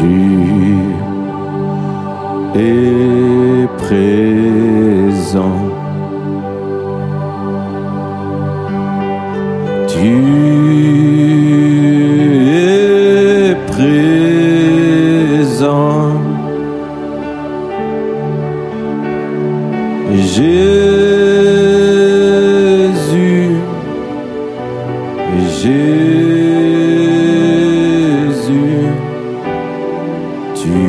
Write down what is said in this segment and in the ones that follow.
Tu es présent. Tu es présent. Jésus, Jésus, tu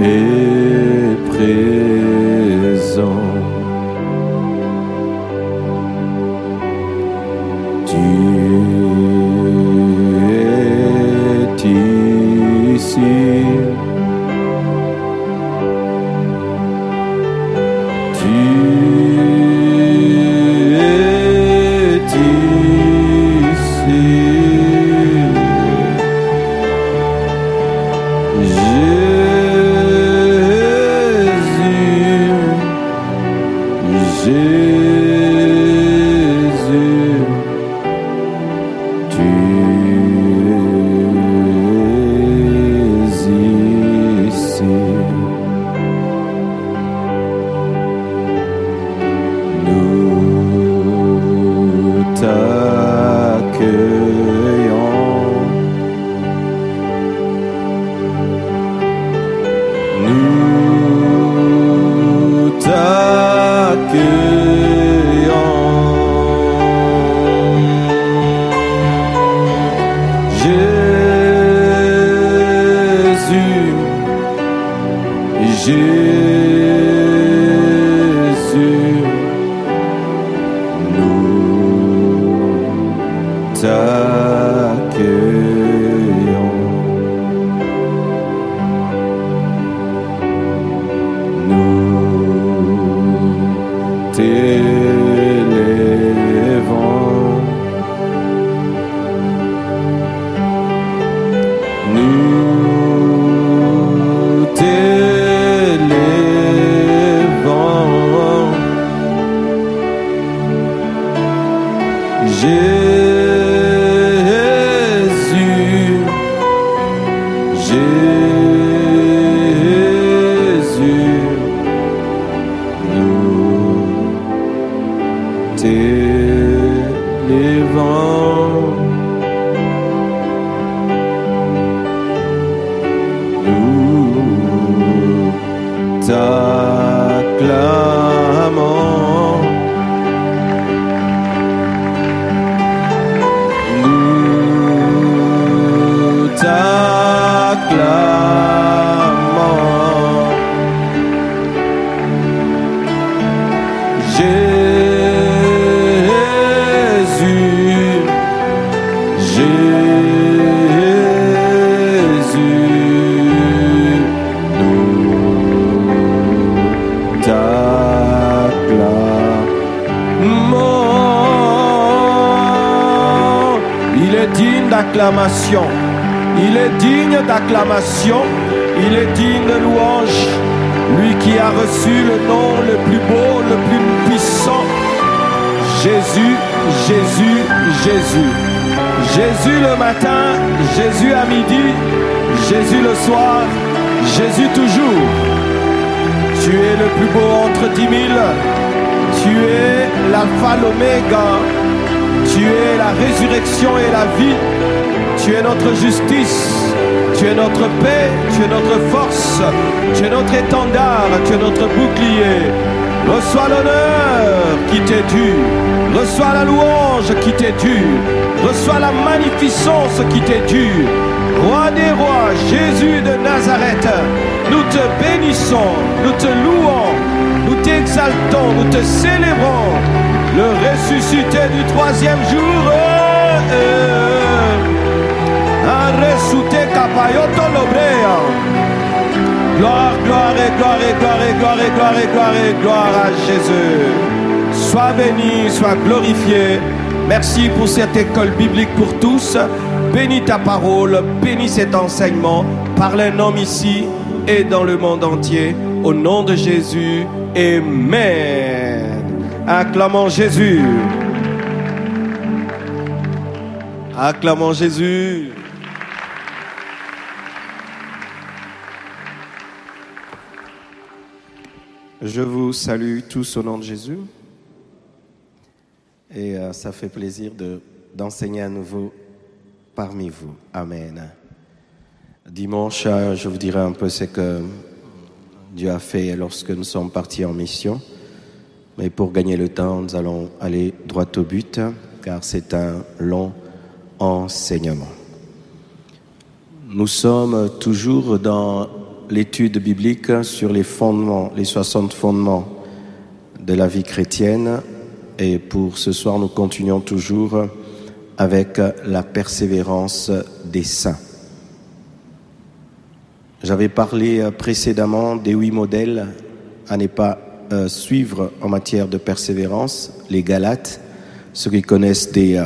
es présent. Tu es ici. D'acclamation. Il est digne d'acclamation, il est digne de louange, lui qui a reçu le nom le plus beau, le plus puissant. Jésus, Jésus, Jésus. Jésus le matin, Jésus à midi, Jésus le soir, Jésus toujours. Tu es le plus beau entre 10 000, tu es l'alpha, l'oméga, tu es la résurrection et la vie. Tu es notre justice, tu es notre paix, tu es notre force, tu es notre étendard, tu es notre bouclier. Reçois l'honneur qui t'est dû, reçois la louange qui t'est due, reçois la magnificence qui t'est due. Roi des rois, Jésus de Nazareth, nous te bénissons, nous te louons, nous t'exaltons, nous te célébrons. Le ressuscité du troisième jour, gloire, gloire et gloire et gloire et gloire et gloire et gloire et gloire à Jésus. Sois béni, sois glorifié. Merci pour cette école biblique pour tous. Bénis ta parole, bénis cet enseignement par un homme ici et dans le monde entier. Au nom de Jésus, Amen. Acclamons Jésus. Acclamons Jésus. Je vous salue tous au nom de Jésus et ça fait plaisir d'enseigner à nouveau parmi vous. Amen. Dimanche, je vous dirai un peu ce que Dieu a fait lorsque nous sommes partis en mission. Mais pour gagner le temps, nous allons aller droit au but car c'est un long enseignement. Nous sommes toujours dans l'étude biblique sur les fondements, les 60 fondements de la vie chrétienne. Et pour ce soir, nous continuons toujours avec la persévérance des saints. J'avais parlé précédemment des 8 modèles à ne pas suivre en matière de persévérance. Les Galates, ceux qui connaissent des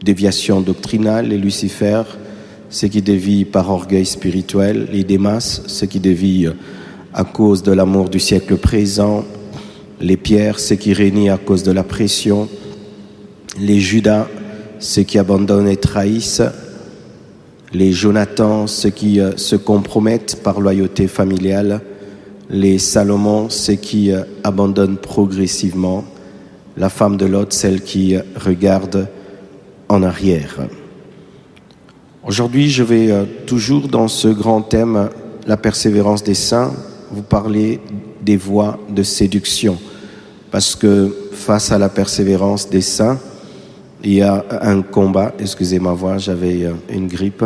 déviations doctrinales, les Lucifer, ceux qui dévient par orgueil spirituel, les Démas, ceux qui dévient à cause de l'amour du siècle présent, les Pierres, ceux qui régnent à cause de la pression, les Judas, ceux qui abandonnent et trahissent, les Jonathan, ceux qui se compromettent par loyauté familiale, les Salomon, ceux qui abandonnent progressivement, la femme de Lot, celle qui regarde en arrière. Aujourd'hui, je vais toujours dans ce grand thème, la persévérance des saints, vous parler des voies de séduction. Parce que face à la persévérance des saints, il y a un combat. Excusez ma voix, j'avais une grippe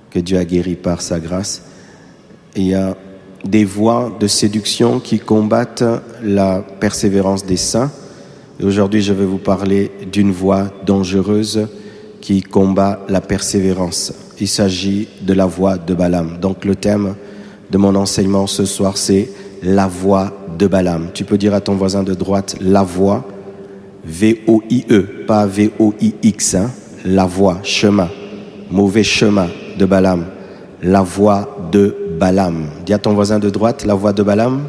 que Dieu a guérie par sa grâce. Il y a des voies de séduction qui combattent la persévérance des saints. Et aujourd'hui, je vais vous parler d'une voie dangereuse qui combat la persévérance. Il s'agit de la voie de Balaam. Donc le thème de mon enseignement ce soir, c'est la voie de Balaam. Tu peux dire à ton voisin de droite, la voie, V-O-I-E, pas V-O-I-X, hein? La voie, chemin, mauvais chemin de Balaam. La voie de Balaam. Dis à ton voisin de droite, la voie de Balaam.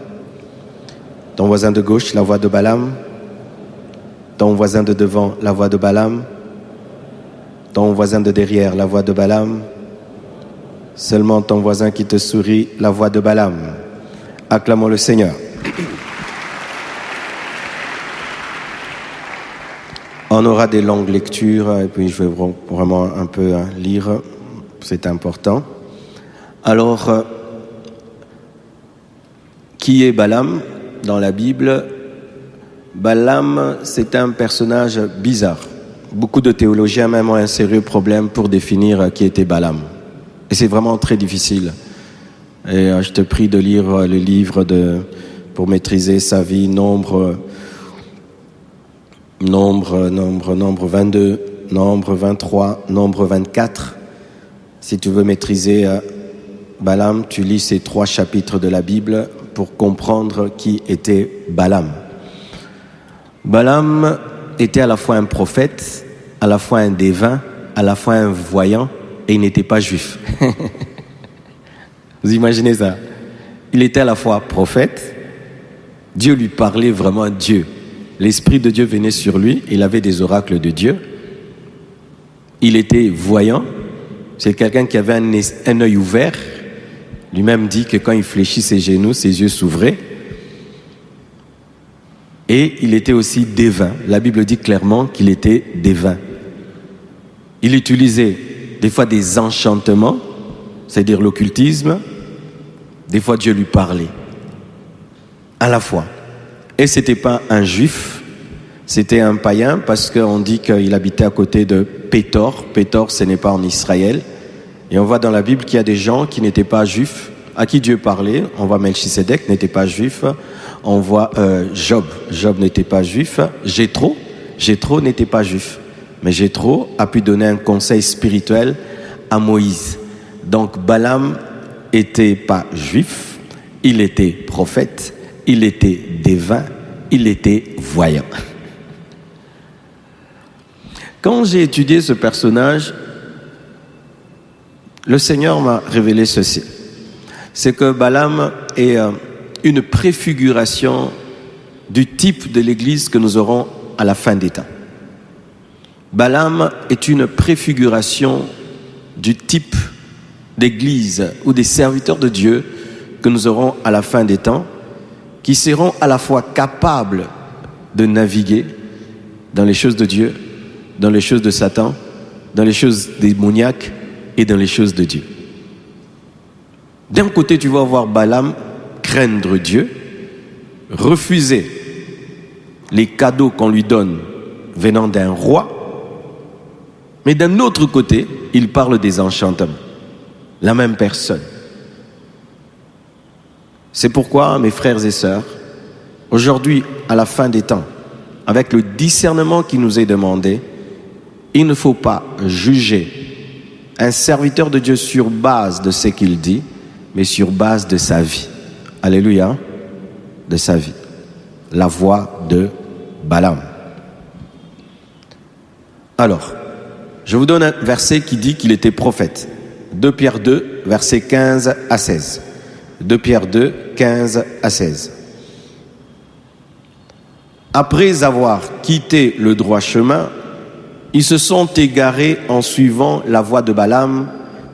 Ton voisin de gauche, la voie de Balaam. Ton voisin de devant, la voie de Balaam. Ton voisin de derrière, la voix de Balaam. Seulement ton voisin qui te sourit, la voix de Balaam. Acclamons le Seigneur. On aura des longues lectures et puis je vais vraiment un peu lire, c'est important. Alors, qui est Balaam dans la Bible? Balaam, c'est un personnage bizarre. Beaucoup de théologiens même ont un sérieux problème pour définir qui était Balaam. Et c'est vraiment très difficile. Et je te prie de lire le livre pour maîtriser sa vie, Nombre 22, Nombre 23, Nombre 24. Si tu veux maîtriser Balaam, tu lis ces 3 chapitres de la Bible pour comprendre qui était Balaam. Balaam était à la fois un prophète, à la fois un devin, à la fois un voyant, et il n'était pas juif. Vous imaginez ça? Il était à la fois prophète, Dieu lui parlait vraiment Dieu. L'Esprit de Dieu venait sur lui, il avait des oracles de Dieu. Il était voyant, c'est quelqu'un qui avait un œil ouvert. Lui-même dit que quand il fléchit ses genoux, ses yeux s'ouvraient. Et il était aussi devin. La Bible dit clairement qu'il était devin. Il utilisait des fois des enchantements, c'est-à-dire l'occultisme. Des fois Dieu lui parlait. À la fois. Et ce n'était pas un juif, c'était un païen parce qu'on dit qu'il habitait à côté de Pétor. Pétor, ce n'est pas en Israël. Et on voit dans la Bible qu'il y a des gens qui n'étaient pas juifs, à qui Dieu parlait. On voit Melchisédek n'était pas juif. On voit Job. Job n'était pas juif. Jéthro n'était pas juif. Mais Jéthro a pu donner un conseil spirituel à Moïse. Donc Balaam n'était pas juif. Il était prophète. Il était devin. Il était voyant. Quand j'ai étudié ce personnage, le Seigneur m'a révélé ceci. C'est que Balaam est une préfiguration du type de l'Église que nous aurons à la fin des temps. Balaam est une préfiguration du type d'Église ou des serviteurs de Dieu que nous aurons à la fin des temps. qui seront à la fois capables de naviguer dans les choses de Dieu, dans les choses de Satan, dans les choses démoniaques et dans les choses de Dieu. D'un côté, tu vas voir Balaam craindre Dieu, refuser les cadeaux qu'on lui donne venant d'un roi, mais d'un autre côté, il parle des enchantements. La même personne. C'est pourquoi, mes frères et sœurs, aujourd'hui, à la fin des temps, avec le discernement qui nous est demandé, il ne faut pas juger un serviteur de Dieu sur base de ce qu'il dit, mais sur base de sa vie. Alléluia, de sa vie. La voix de Balaam. Alors, je vous donne un verset qui dit qu'il était prophète. 2 Pierre 2, versets 15 à 16. 2 Pierre 2, 15 à 16. Après avoir quitté le droit chemin, ils se sont égarés en suivant la voie de Balaam,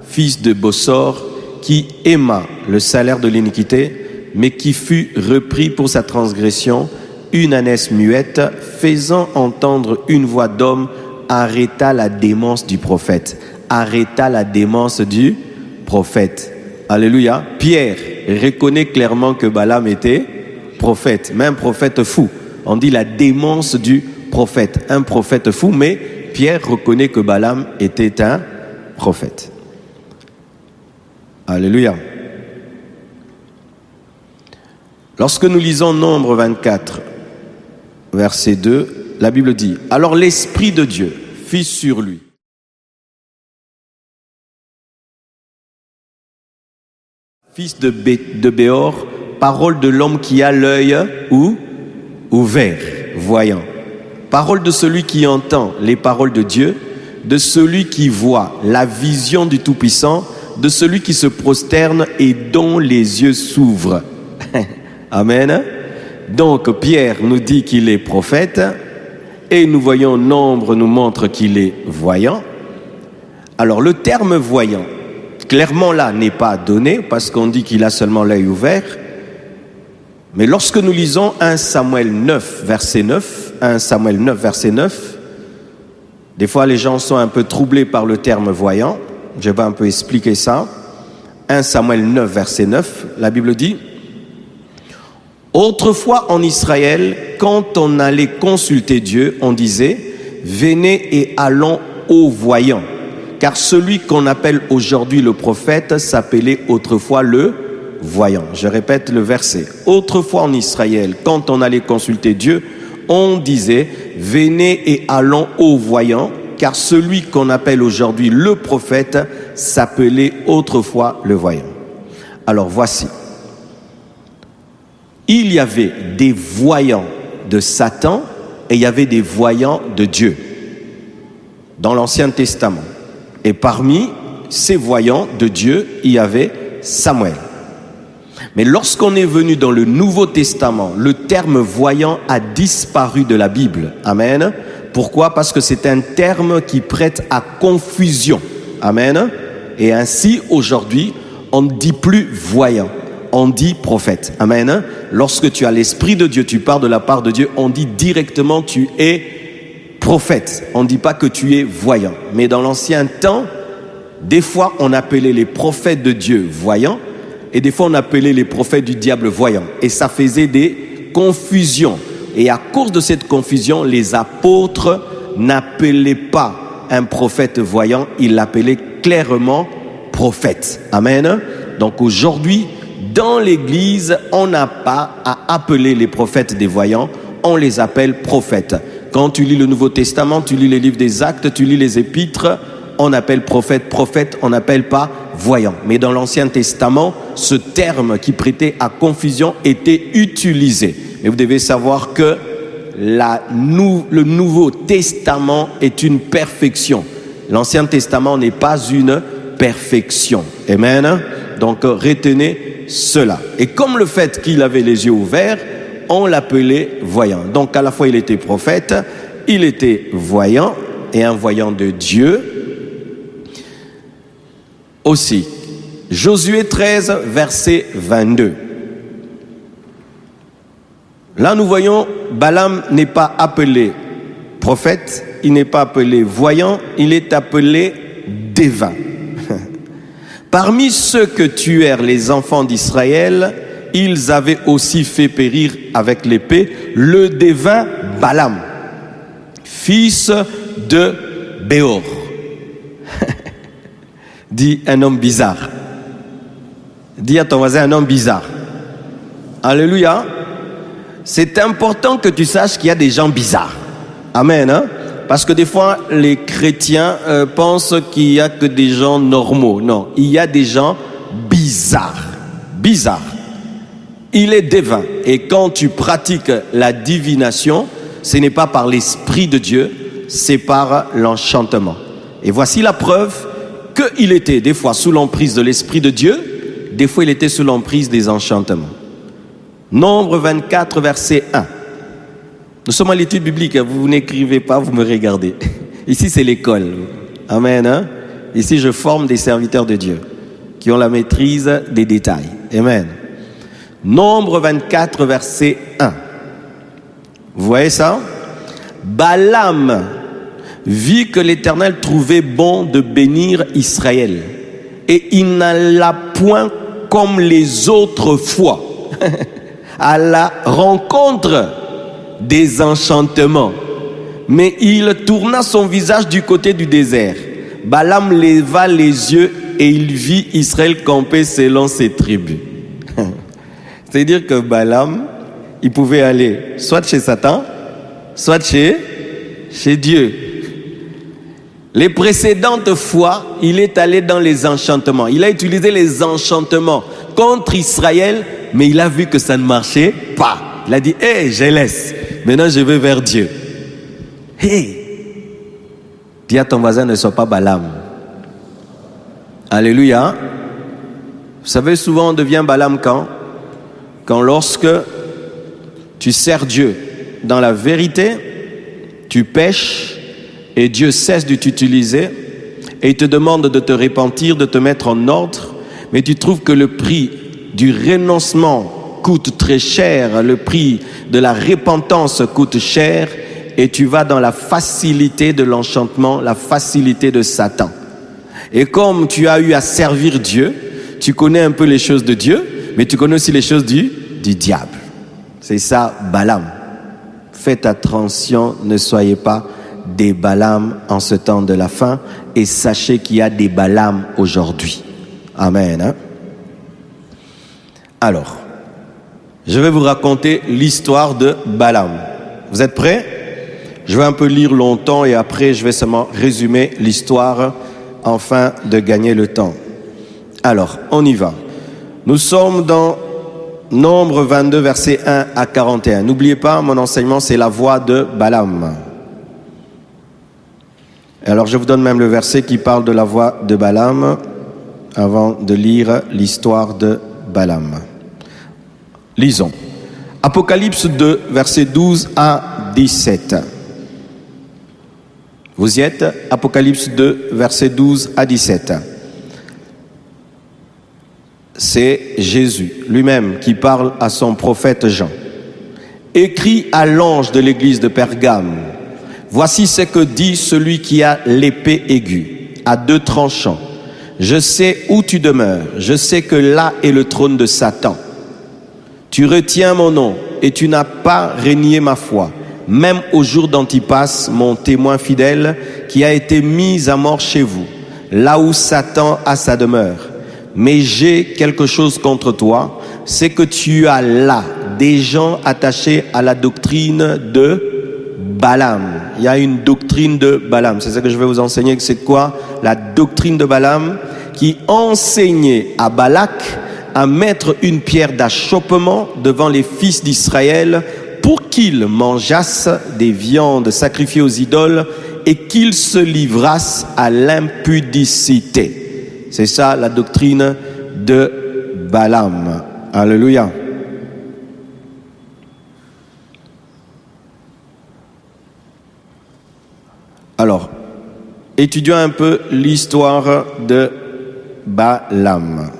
fils de Bossor, qui aima le salaire de l'iniquité, mais qui fut repris pour sa transgression. Une ânesse muette, faisant entendre une voix d'homme, arrêta la démence du prophète. Arrêta la démence du prophète. Alléluia. Pierre reconnaît clairement que Balaam était prophète, même prophète fou. On dit la démence du prophète, un prophète fou, mais Pierre reconnaît que Balaam était un prophète. Alléluia. Lorsque nous lisons Nombre 24, verset 2, la Bible dit « Alors l'Esprit de Dieu fit sur lui » fils de Béor, parole de l'homme qui a l'œil ouvert, voyant. Parole de celui qui entend les paroles de Dieu, de celui qui voit la vision du Tout-Puissant, de celui qui se prosterne et dont les yeux s'ouvrent. Amen. Donc Pierre nous dit qu'il est prophète et nous voyons Nombre nous montre qu'il est voyant. Alors le terme voyant, clairement là, n'est pas donné parce qu'on dit qu'il a seulement l'œil ouvert. Mais lorsque nous lisons 1 Samuel 9, verset 9, 1 Samuel 9, verset 9, des fois les gens sont un peu troublés par le terme voyant. Je vais un peu expliquer ça. 1 Samuel 9, verset 9, la Bible dit « Autrefois en Israël, quand on allait consulter Dieu, on disait « Venez et allons aux voyants ». Car celui qu'on appelle aujourd'hui le prophète s'appelait autrefois le voyant. Je répète le verset. Autrefois en Israël, quand on allait consulter Dieu, on disait « Venez et allons aux voyants ». Car celui qu'on appelle aujourd'hui le prophète s'appelait autrefois le voyant. Alors voici. Il y avait des voyants de Satan et il y avait des voyants de Dieu dans l'Ancien Testament. Et parmi ces voyants de Dieu, il y avait Samuel. Mais lorsqu'on est venu dans le Nouveau Testament, le terme voyant a disparu de la Bible. Amen. Pourquoi? Parce que c'est un terme qui prête à confusion. Amen. Et ainsi, aujourd'hui, on ne dit plus voyant, on dit prophète. Amen. Lorsque tu as l'Esprit de Dieu, tu pars de la part de Dieu, on dit directement tu es prophète. On ne dit pas que tu es voyant. Mais dans l'ancien temps, des fois, on appelait les prophètes de Dieu voyants et des fois, on appelait les prophètes du diable voyants. Et ça faisait des confusions. Et à cause de cette confusion, les apôtres n'appelaient pas un prophète voyant, ils l'appelaient clairement prophète. Amen. Donc aujourd'hui, dans l'Église, on n'a pas à appeler les prophètes des voyants, on les appelle prophètes. Quand tu lis le Nouveau Testament, tu lis les livres des Actes, tu lis les Épîtres, on appelle prophète, prophète, on n'appelle pas voyant. Mais dans l'Ancien Testament, ce terme qui prêtait à confusion était utilisé. Mais vous devez savoir que le Nouveau Testament est une perfection. L'Ancien Testament n'est pas une perfection. Amen. Donc retenez cela. Et comme le fait qu'il avait les yeux ouverts, on l'appelait voyant. Donc à la fois il était prophète, il était voyant et un voyant de Dieu aussi. Josué 13, verset 22. Là, nous voyons, Balaam n'est pas appelé prophète, il n'est pas appelé voyant, il est appelé devin. Parmi ceux que tuèrent les enfants d'Israël, ils avaient aussi fait périr avec l'épée le devin Balaam, fils de Béor. Dis un homme bizarre. Dis à ton voisin un homme bizarre. Alléluia. C'est important que tu saches qu'il y a des gens bizarres. Amen. Hein? Parce que des fois, les chrétiens pensent qu'il n'y a que des gens normaux. Non, il y a des gens bizarres. Bizarres. Il est devin. Et quand tu pratiques la divination, ce n'est pas par l'Esprit de Dieu, c'est par l'enchantement. Et voici la preuve qu'il était des fois sous l'emprise de l'Esprit de Dieu, des fois il était sous l'emprise des enchantements. Nombre 24, verset 1. Nous sommes à l'étude biblique, vous n'écrivez pas, vous me regardez. Ici, c'est l'école. Amen. Hein? Ici, je forme des serviteurs de Dieu qui ont la maîtrise des détails. Amen. Nombre 24, verset 1. Vous voyez ça? Balaam vit que l'Éternel trouvait bon de bénir Israël. Et il n'alla point comme les autres fois à la rencontre des enchantements, mais il tourna son visage du côté du désert. Balaam leva les yeux et il vit Israël camper selon ses tribus. C'est-à-dire que Balaam, il pouvait aller soit chez Satan, soit chez Dieu. Les précédentes fois, il est allé dans les enchantements. Il a utilisé les enchantements contre Israël, mais il a vu que ça ne marchait pas. Il a dit, hey, je laisse. Maintenant, je vais vers Dieu. Hey, dis à ton voisin, ne sois pas Balaam. Alléluia. Vous savez, souvent on devient Balaam quand lorsque tu sers Dieu dans la vérité, tu pèches et Dieu cesse de t'utiliser et il te demande de te repentir, de te mettre en ordre, mais tu trouves que le prix du renoncement coûte très cher, le prix de la repentance coûte cher et tu vas dans la facilité de l'enchantement, la facilité de Satan. Et comme tu as eu à servir Dieu, tu connais un peu les choses de Dieu, mais tu connais aussi les choses du diable. C'est ça, Balaam. Faites attention, ne soyez pas des Balaam en ce temps de la fin et sachez qu'il y a des Balaam aujourd'hui. Amen. Hein? Alors, je vais vous raconter l'histoire de Balaam. Vous êtes prêts? Je vais un peu lire longtemps et après je vais seulement résumer l'histoire afin de gagner le temps. Alors, on y va. Nous sommes dans Nombre 22, versets 1 à 41. N'oubliez pas, mon enseignement, c'est la voix de Balaam. Alors, je vous donne même le verset qui parle de la voix de Balaam avant de lire l'histoire de Balaam. Lisons. Apocalypse 2, versets 12 à 17. Vous y êtes? Apocalypse 2, versets 12 à 17. C'est Jésus lui-même qui parle à son prophète Jean. Écrit à l'ange de l'église de Pergame. Voici ce que dit celui qui a l'épée aiguë, à deux tranchants. Je sais où tu demeures, je sais que là est le trône de Satan. Tu retiens mon nom et tu n'as pas renié ma foi, même au jour d'Antipas, mon témoin fidèle, qui a été mis à mort chez vous, là où Satan a sa demeure. Mais j'ai quelque chose contre toi, c'est que tu as là des gens attachés à la doctrine de Balaam. Il y a une doctrine de Balaam, c'est ça que je vais vous enseigner. C'est quoi la doctrine de Balaam? Qui enseignait à Balak à mettre une pierre d'achoppement devant les fils d'Israël pour qu'ils mangeassent des viandes sacrifiées aux idoles et qu'ils se livrassent à l'impudicité. C'est ça la doctrine de Balaam. Alléluia. Alors, étudions un peu l'histoire de Balaam.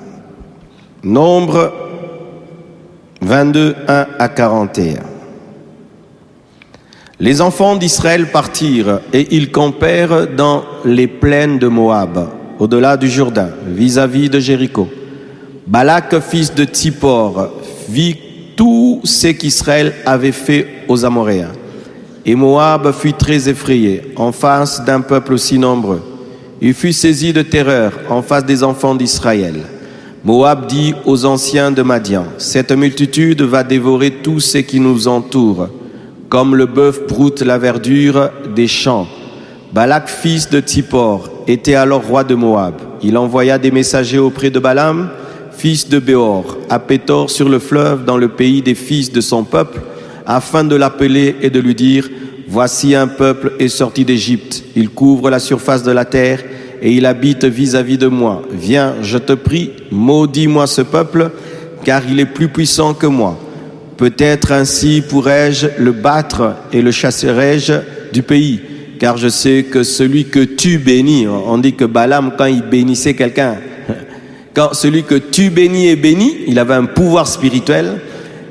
Nombre 22, 1 à 41. Les enfants d'Israël partirent et ils campèrent dans les plaines de Moab, au-delà du Jourdain, vis-à-vis de Jéricho. Balak, fils de Tsippor, vit tout ce qu'Israël avait fait aux Amoréens. Et Moab fut très effrayé en face d'un peuple aussi nombreux. Il fut saisi de terreur en face des enfants d'Israël. Moab dit aux anciens de Madian, « Cette multitude va dévorer tout ce qui nous entoure, comme le bœuf broute la verdure des champs. » Balak, fils de Tsippor, était alors roi de Moab. Il envoya des messagers auprès de Balaam, fils de Béor, à Pétor sur le fleuve dans le pays des fils de son peuple, afin de l'appeler et de lui dire, « Voici un peuple est sorti d'Égypte. Il couvre la surface de la terre et il habite vis-à-vis de moi. Viens, je te prie, maudis-moi ce peuple, car il est plus puissant que moi. Peut-être ainsi pourrais-je le battre et le chasserai-je du pays. Car je sais que celui que tu bénis, on dit que Balaam, quand il bénissait quelqu'un, quand celui que tu bénis est béni, il avait un pouvoir spirituel,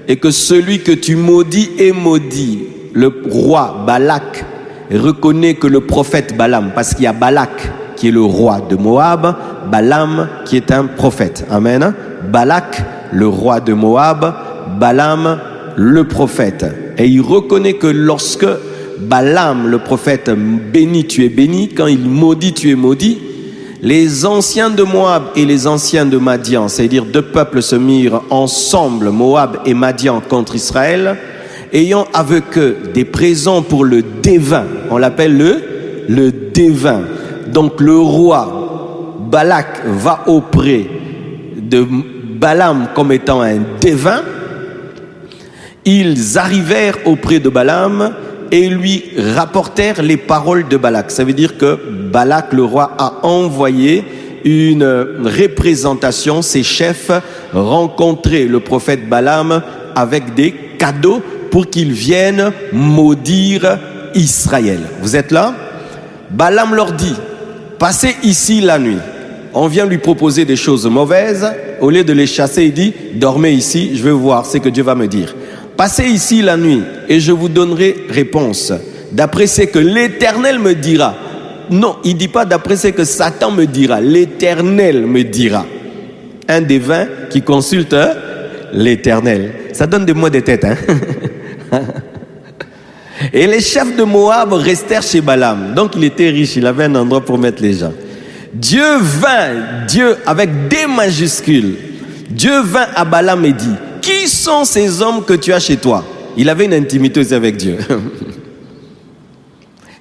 et que celui que tu maudis est maudit. Le roi Balak reconnaît que le prophète Balaam, parce qu'il y a Balak qui est le roi de Moab, Balaam qui est un prophète. Amen. Balak, le roi de Moab, Balaam, le prophète. Et il reconnaît que lorsque Balaam, le prophète, bénit, tu es béni, quand il maudit, tu es maudit, les anciens de Moab et les anciens de Madian, c'est-à-dire deux peuples se mirent ensemble, Moab et Madian, contre Israël, ayant avec eux des présents pour le devin. On l'appelle le devin. Donc le roi Balak va auprès de Balaam comme étant un devin. Ils arrivèrent auprès de Balaam et lui rapportèrent les paroles de Balak. Ça veut dire que Balak, le roi, a envoyé une représentation, ses chefs rencontraient le prophète Balaam avec des cadeaux pour qu'il vienne maudire Israël. Vous êtes là? Balaam leur dit, passez ici la nuit. On vient lui proposer des choses mauvaises. Au lieu de les chasser, il dit, dormez ici, je vais voir ce que Dieu va me dire. Passez ici la nuit et je vous donnerai réponse. D'après ce que l'Éternel me dira. Non, il ne dit pas d'après ce que Satan me dira. L'Éternel me dira. Un devin qui consulte l'Éternel. Ça donne des mots de tête, hein? Et les chefs de Moab restèrent chez Balaam. Donc il était riche, il avait un endroit pour mettre les gens. Dieu avec des majuscules, Dieu vint à Balaam et dit, qui sont ces hommes que tu as chez toi? Il avait une intimité aussi avec Dieu.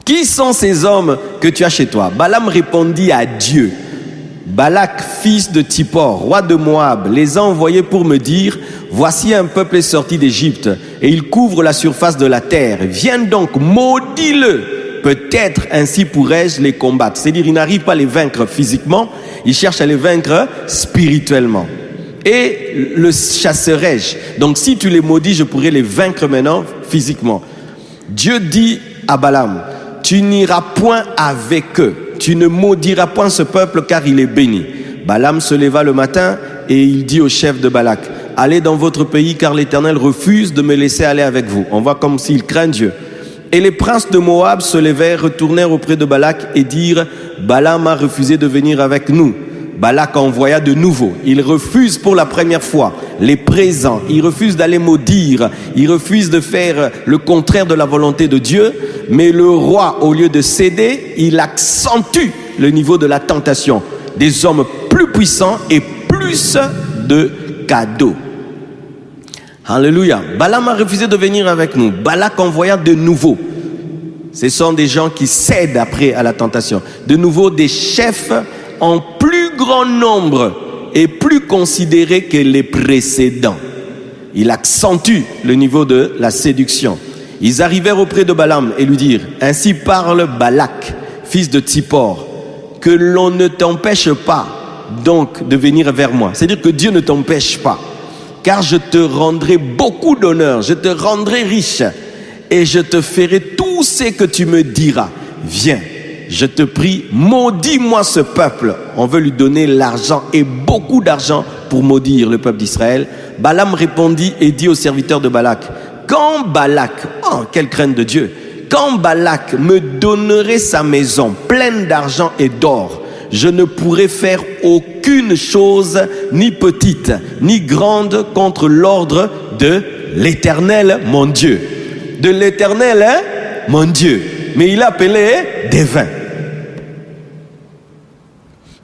Qui sont ces hommes que tu as chez toi? Balaam répondit à Dieu. Balak, fils de Tsippor, roi de Moab, les a envoyés pour me dire, voici un peuple est sorti d'Égypte et il couvre la surface de la terre. Viens donc, maudis-le. Peut-être ainsi pourrais-je les combattre. C'est-à-dire, il n'arrive pas à les vaincre physiquement, il cherche à les vaincre spirituellement. Et le chasserai-je. Donc si tu les maudis, je pourrais les vaincre maintenant physiquement. Dieu dit à Balaam, tu n'iras point avec eux. Tu ne maudiras point ce peuple car il est béni. Balaam se leva le matin et il dit au chef de Balak, allez dans votre pays car l'Éternel refuse de me laisser aller avec vous. On voit comme s'il craint Dieu. Et les princes de Moab se levèrent, retournèrent auprès de Balak et dirent, Balaam a refusé de venir avec nous. Balak envoya de nouveau. Il refuse pour la première fois les présents. Il refuse d'aller maudire. Il refuse de faire le contraire de la volonté de Dieu. Mais le roi, au lieu de céder, il accentue le niveau de la tentation. Des hommes plus puissants et plus de cadeaux. Alléluia. Balaam a refusé de venir avec nous. Balak envoya de nouveau. Ce sont des gens qui cèdent après à la tentation. De nouveau des chefs en plus grand nombre et plus considérés que les précédents. Il accentue le niveau de la séduction. Ils arrivèrent auprès de Balaam et lui dirent, ainsi parle Balak, fils de Tsippor, que l'on ne t'empêche pas donc de venir vers moi. C'est-à-dire que Dieu ne t'empêche pas, car je te rendrai beaucoup d'honneur, je te rendrai riche et je te ferai tout ce que tu me diras. Viens. Je te prie, maudis-moi ce peuple. On veut lui donner l'argent et beaucoup d'argent pour maudire le peuple d'Israël. Balaam répondit et dit aux serviteurs de Balak, quand Balak, oh quelle crainte de Dieu, quand Balak me donnerait sa maison pleine d'argent et d'or, je ne pourrais faire aucune chose, ni petite, ni grande, contre l'ordre de l'Éternel, mon Dieu. De l'Éternel, hein, mon Dieu. Mais il appelait des vins.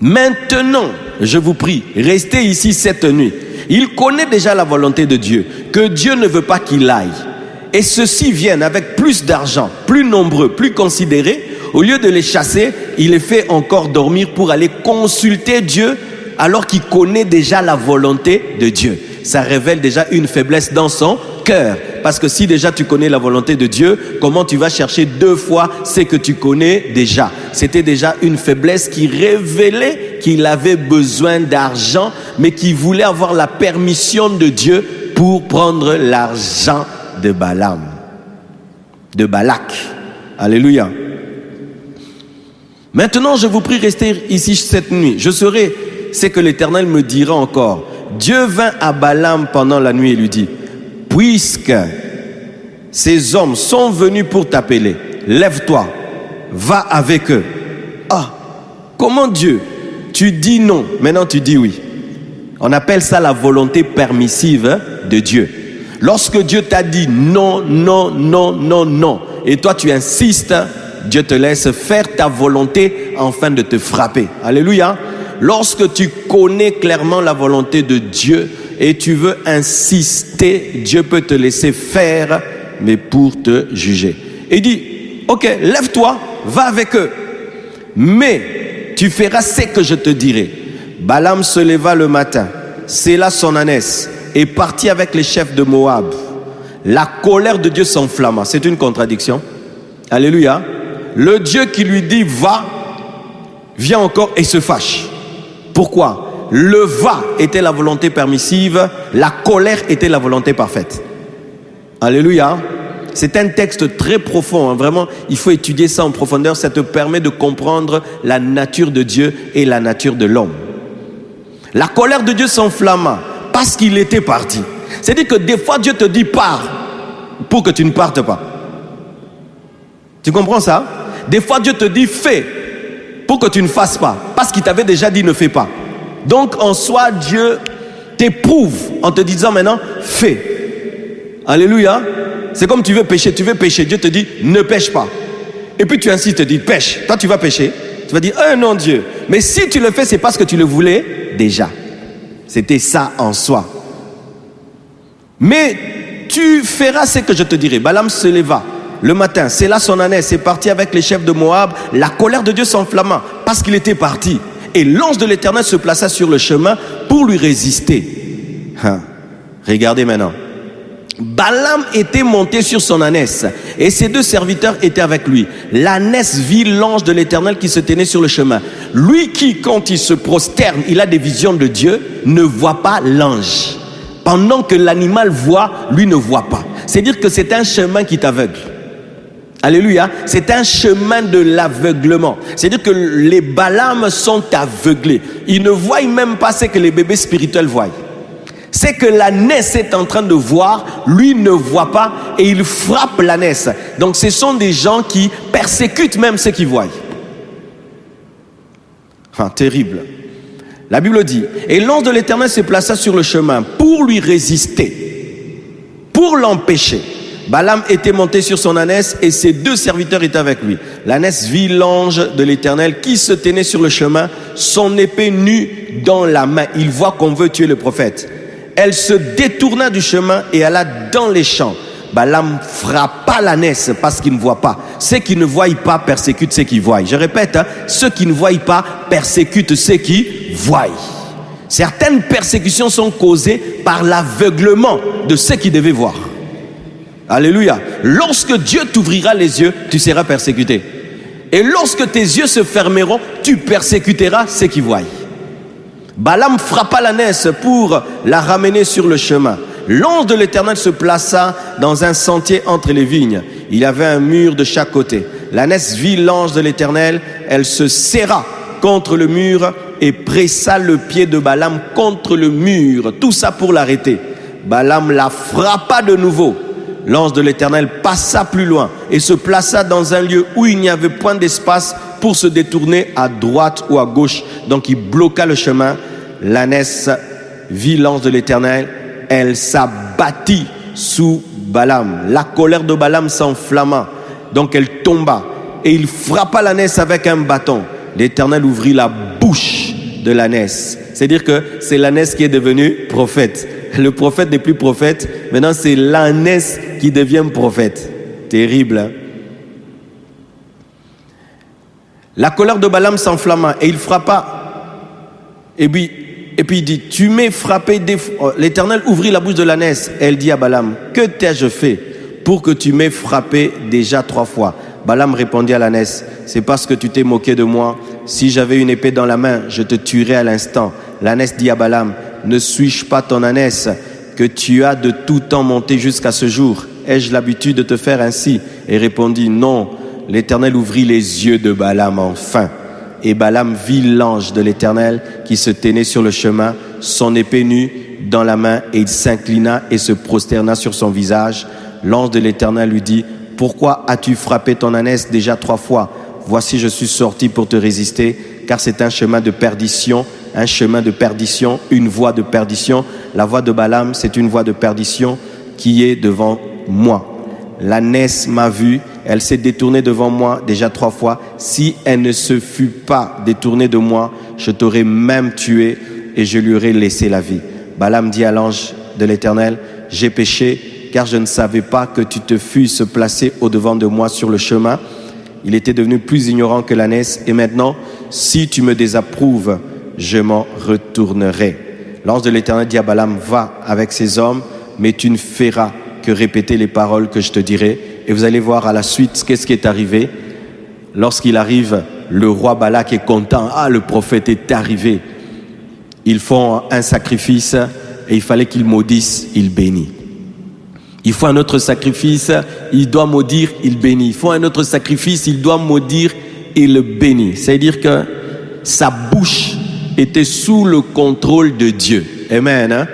Maintenant, je vous prie, restez ici cette nuit. Il connaît déjà la volonté de Dieu, que Dieu ne veut pas qu'il aille. Et ceux-ci viennent avec plus d'argent, plus nombreux, plus considérés. Au lieu de les chasser, il les fait encore dormir pour aller consulter Dieu alors qu'il connaît déjà la volonté de Dieu. Ça révèle déjà une faiblesse dans son cœur. Parce que si déjà tu connais la volonté de Dieu, comment tu vas chercher 2 fois ce que tu connais déjà? C'était déjà une faiblesse qui révélait qu'il avait besoin d'argent, mais qu'il voulait avoir la permission de Dieu pour prendre l'argent de Balaam, de Balak. Alléluia. Maintenant, je vous prie, rester ici cette nuit. Je saurai ce que l'Éternel me dira encore. Dieu vint à Balaam pendant la nuit et lui dit: puisque ces hommes sont venus pour t'appeler, lève-toi, va avec eux. Ah, comment Dieu? Tu dis non, maintenant tu dis oui. On appelle ça la volonté permissive de Dieu. Lorsque Dieu t'a dit non, non, non, non, non, et toi tu insistes, Dieu te laisse faire ta volonté afin de te frapper. Alléluia. Lorsque tu connais clairement la volonté de Dieu et tu veux insister, Dieu peut te laisser faire, mais pour te juger. Et il dit: ok, lève-toi, va avec eux, mais tu feras ce que je te dirai. Balaam se leva le matin, sella son ânesse et partit avec les chefs de Moab. La colère de Dieu s'enflamma. C'est une contradiction. Alléluia. Le Dieu qui lui dit va, vient encore et se fâche. Pourquoi? Le va était la volonté permissive, la colère était la volonté parfaite. Alléluia. C'est un texte très profond, hein. Vraiment, il faut étudier ça en profondeur. Ça te permet de comprendre la nature de Dieu et la nature de l'homme. La colère de Dieu s'enflamma parce qu'il était parti. C'est-à-dire que des fois Dieu te dit pars pour que tu ne partes pas. Tu comprends ça? Des fois Dieu te dit fais pour que tu ne fasses pas, parce qu'il t'avait déjà dit ne fais pas. Donc en soi Dieu t'éprouve en te disant maintenant fais. Alléluia. C'est comme tu veux pécher, Dieu te dit ne pêche pas. Et puis tu insistes, te dis pêche. Toi tu vas pêcher. Tu vas dire non Dieu. Mais si tu le fais, c'est parce que tu le voulais déjà. C'était ça en soi. Mais tu feras ce que je te dirai. Balaam se leva le matin, sella son ânesse, est parti avec les chefs de Moab. La colère de Dieu s'enflamma parce qu'il était parti. Et l'ange de l'Éternel se plaça sur le chemin pour lui résister. Regardez maintenant. Balaam était monté sur son ânesse et ses 2 serviteurs étaient avec lui. L'ânesse vit l'ange de l'Éternel qui se tenait sur le chemin. Lui qui, quand il se prosterne, il a des visions de Dieu, ne voit pas l'ange. Pendant que l'animal voit, lui ne voit pas. C'est-à-dire que c'est un chemin qui t'aveugle. Alléluia. C'est un chemin de l'aveuglement. C'est-à-dire que les Balaam sont aveuglés. Ils ne voient même pas ce que les bébés spirituels voient. C'est que l'ânesse est en train de voir, lui ne voit pas et il frappe l'ânesse. Donc ce sont des gens qui persécutent même ceux qui voient. Terrible. La Bible dit: et l'ange de l'Éternel se plaça sur le chemin pour lui résister, pour l'empêcher. Balaam était monté sur son ânesse et ses 2 serviteurs étaient avec lui. L'ânesse vit l'ange de l'Éternel qui se tenait sur le chemin, son épée nue dans la main. Il voit qu'on veut tuer le prophète. Elle se détourna du chemin et alla dans les champs. Balaam frappa l'ânesse parce qu'il ne voit pas. Ceux qui ne voient pas persécutent ceux qui voient. Je répète, ceux qui ne voient pas persécutent ceux qui voient. Certaines persécutions sont causées par l'aveuglement de ceux qui devaient voir. Alléluia. Lorsque Dieu t'ouvrira les yeux, tu seras persécuté. Et lorsque tes yeux se fermeront, tu persécuteras ceux qui voient. Balaam frappa l'ânesse pour la ramener sur le chemin. L'ange de l'Éternel se plaça dans un sentier entre les vignes. Il y avait un mur de chaque côté. L'ânesse vit l'ange de l'Éternel. Elle se serra contre le mur et pressa le pied de Balaam contre le mur. Tout ça pour l'arrêter. Balaam la frappa de nouveau. l'ange de l'Éternel passa plus loin et se plaça dans un lieu où il n'y avait point d'espace pour se détourner à droite ou à gauche. Donc il bloqua le chemin. L'ânesse vit l'ange de l'Éternel, elle s'abattit sous Balaam. La colère de Balaam s'enflamma, donc elle tomba et il frappa l'ânesse avec un bâton. L'Éternel ouvrit la bouche de l'ânesse. C'est-à-dire que c'est l'ânesse qui est devenue prophète. Le prophète n'est plus prophète, maintenant c'est l'ânesse qui devient prophète. Terrible, hein? La colère de Balaam s'enflamma et il frappa. Et puis il dit, tu m'es frappé des fois. L'Éternel ouvrit la bouche de l'ânesse. Elle dit à Balaam, que t'ai-je fait pour que tu m'aies frappé déjà 3 fois? Balaam répondit à l'ânesse, c'est parce que tu t'es moqué de moi. Si j'avais une épée dans la main, je te tuerais à l'instant. L'ânesse dit à Balaam, ne suis-je pas ton ânesse que tu as de tout temps monté jusqu'à ce jour? Ai-je l'habitude de te faire ainsi? Et répondit, non. L'Éternel ouvrit les yeux de Balaam enfin. Et Balaam vit l'ange de l'Éternel qui se tenait sur le chemin, son épée nue dans la main, et il s'inclina et se prosterna sur son visage. L'ange de l'Éternel lui dit, pourquoi as-tu frappé ton ânesse déjà 3 fois? Voici, je suis sorti pour te résister, car c'est un chemin de perdition, une voie de perdition. La voie de Balaam, c'est une voie de perdition qui est devant moi. L'ânesse m'a vu, elle s'est détournée devant moi déjà 3 fois. Si elle ne se fût pas détournée de moi, je t'aurais même tué et je lui aurais laissé la vie. Balaam dit à l'ange de l'Éternel, j'ai péché, car je ne savais pas que tu te fusses placé au-devant de moi sur le chemin. Il était devenu plus ignorant que l'ânesse, et maintenant, si tu me désapprouves, je m'en retournerai. L'ange de l'Éternel dit à Balaam, va avec ces hommes, mais tu ne feras que répéter les paroles que je te dirai. Et vous allez voir à la suite qu'est-ce qui est arrivé. Lorsqu'il arrive, le roi Balak est content. Ah, le prophète est arrivé. Ils font un sacrifice et il fallait qu'il maudisse, il bénit. Il faut un autre sacrifice, il doit maudire, il bénit. Il faut un autre sacrifice, il doit maudire, il bénit. C'est-à-dire que sa bouche était sous le contrôle de Dieu. Amen. Hein?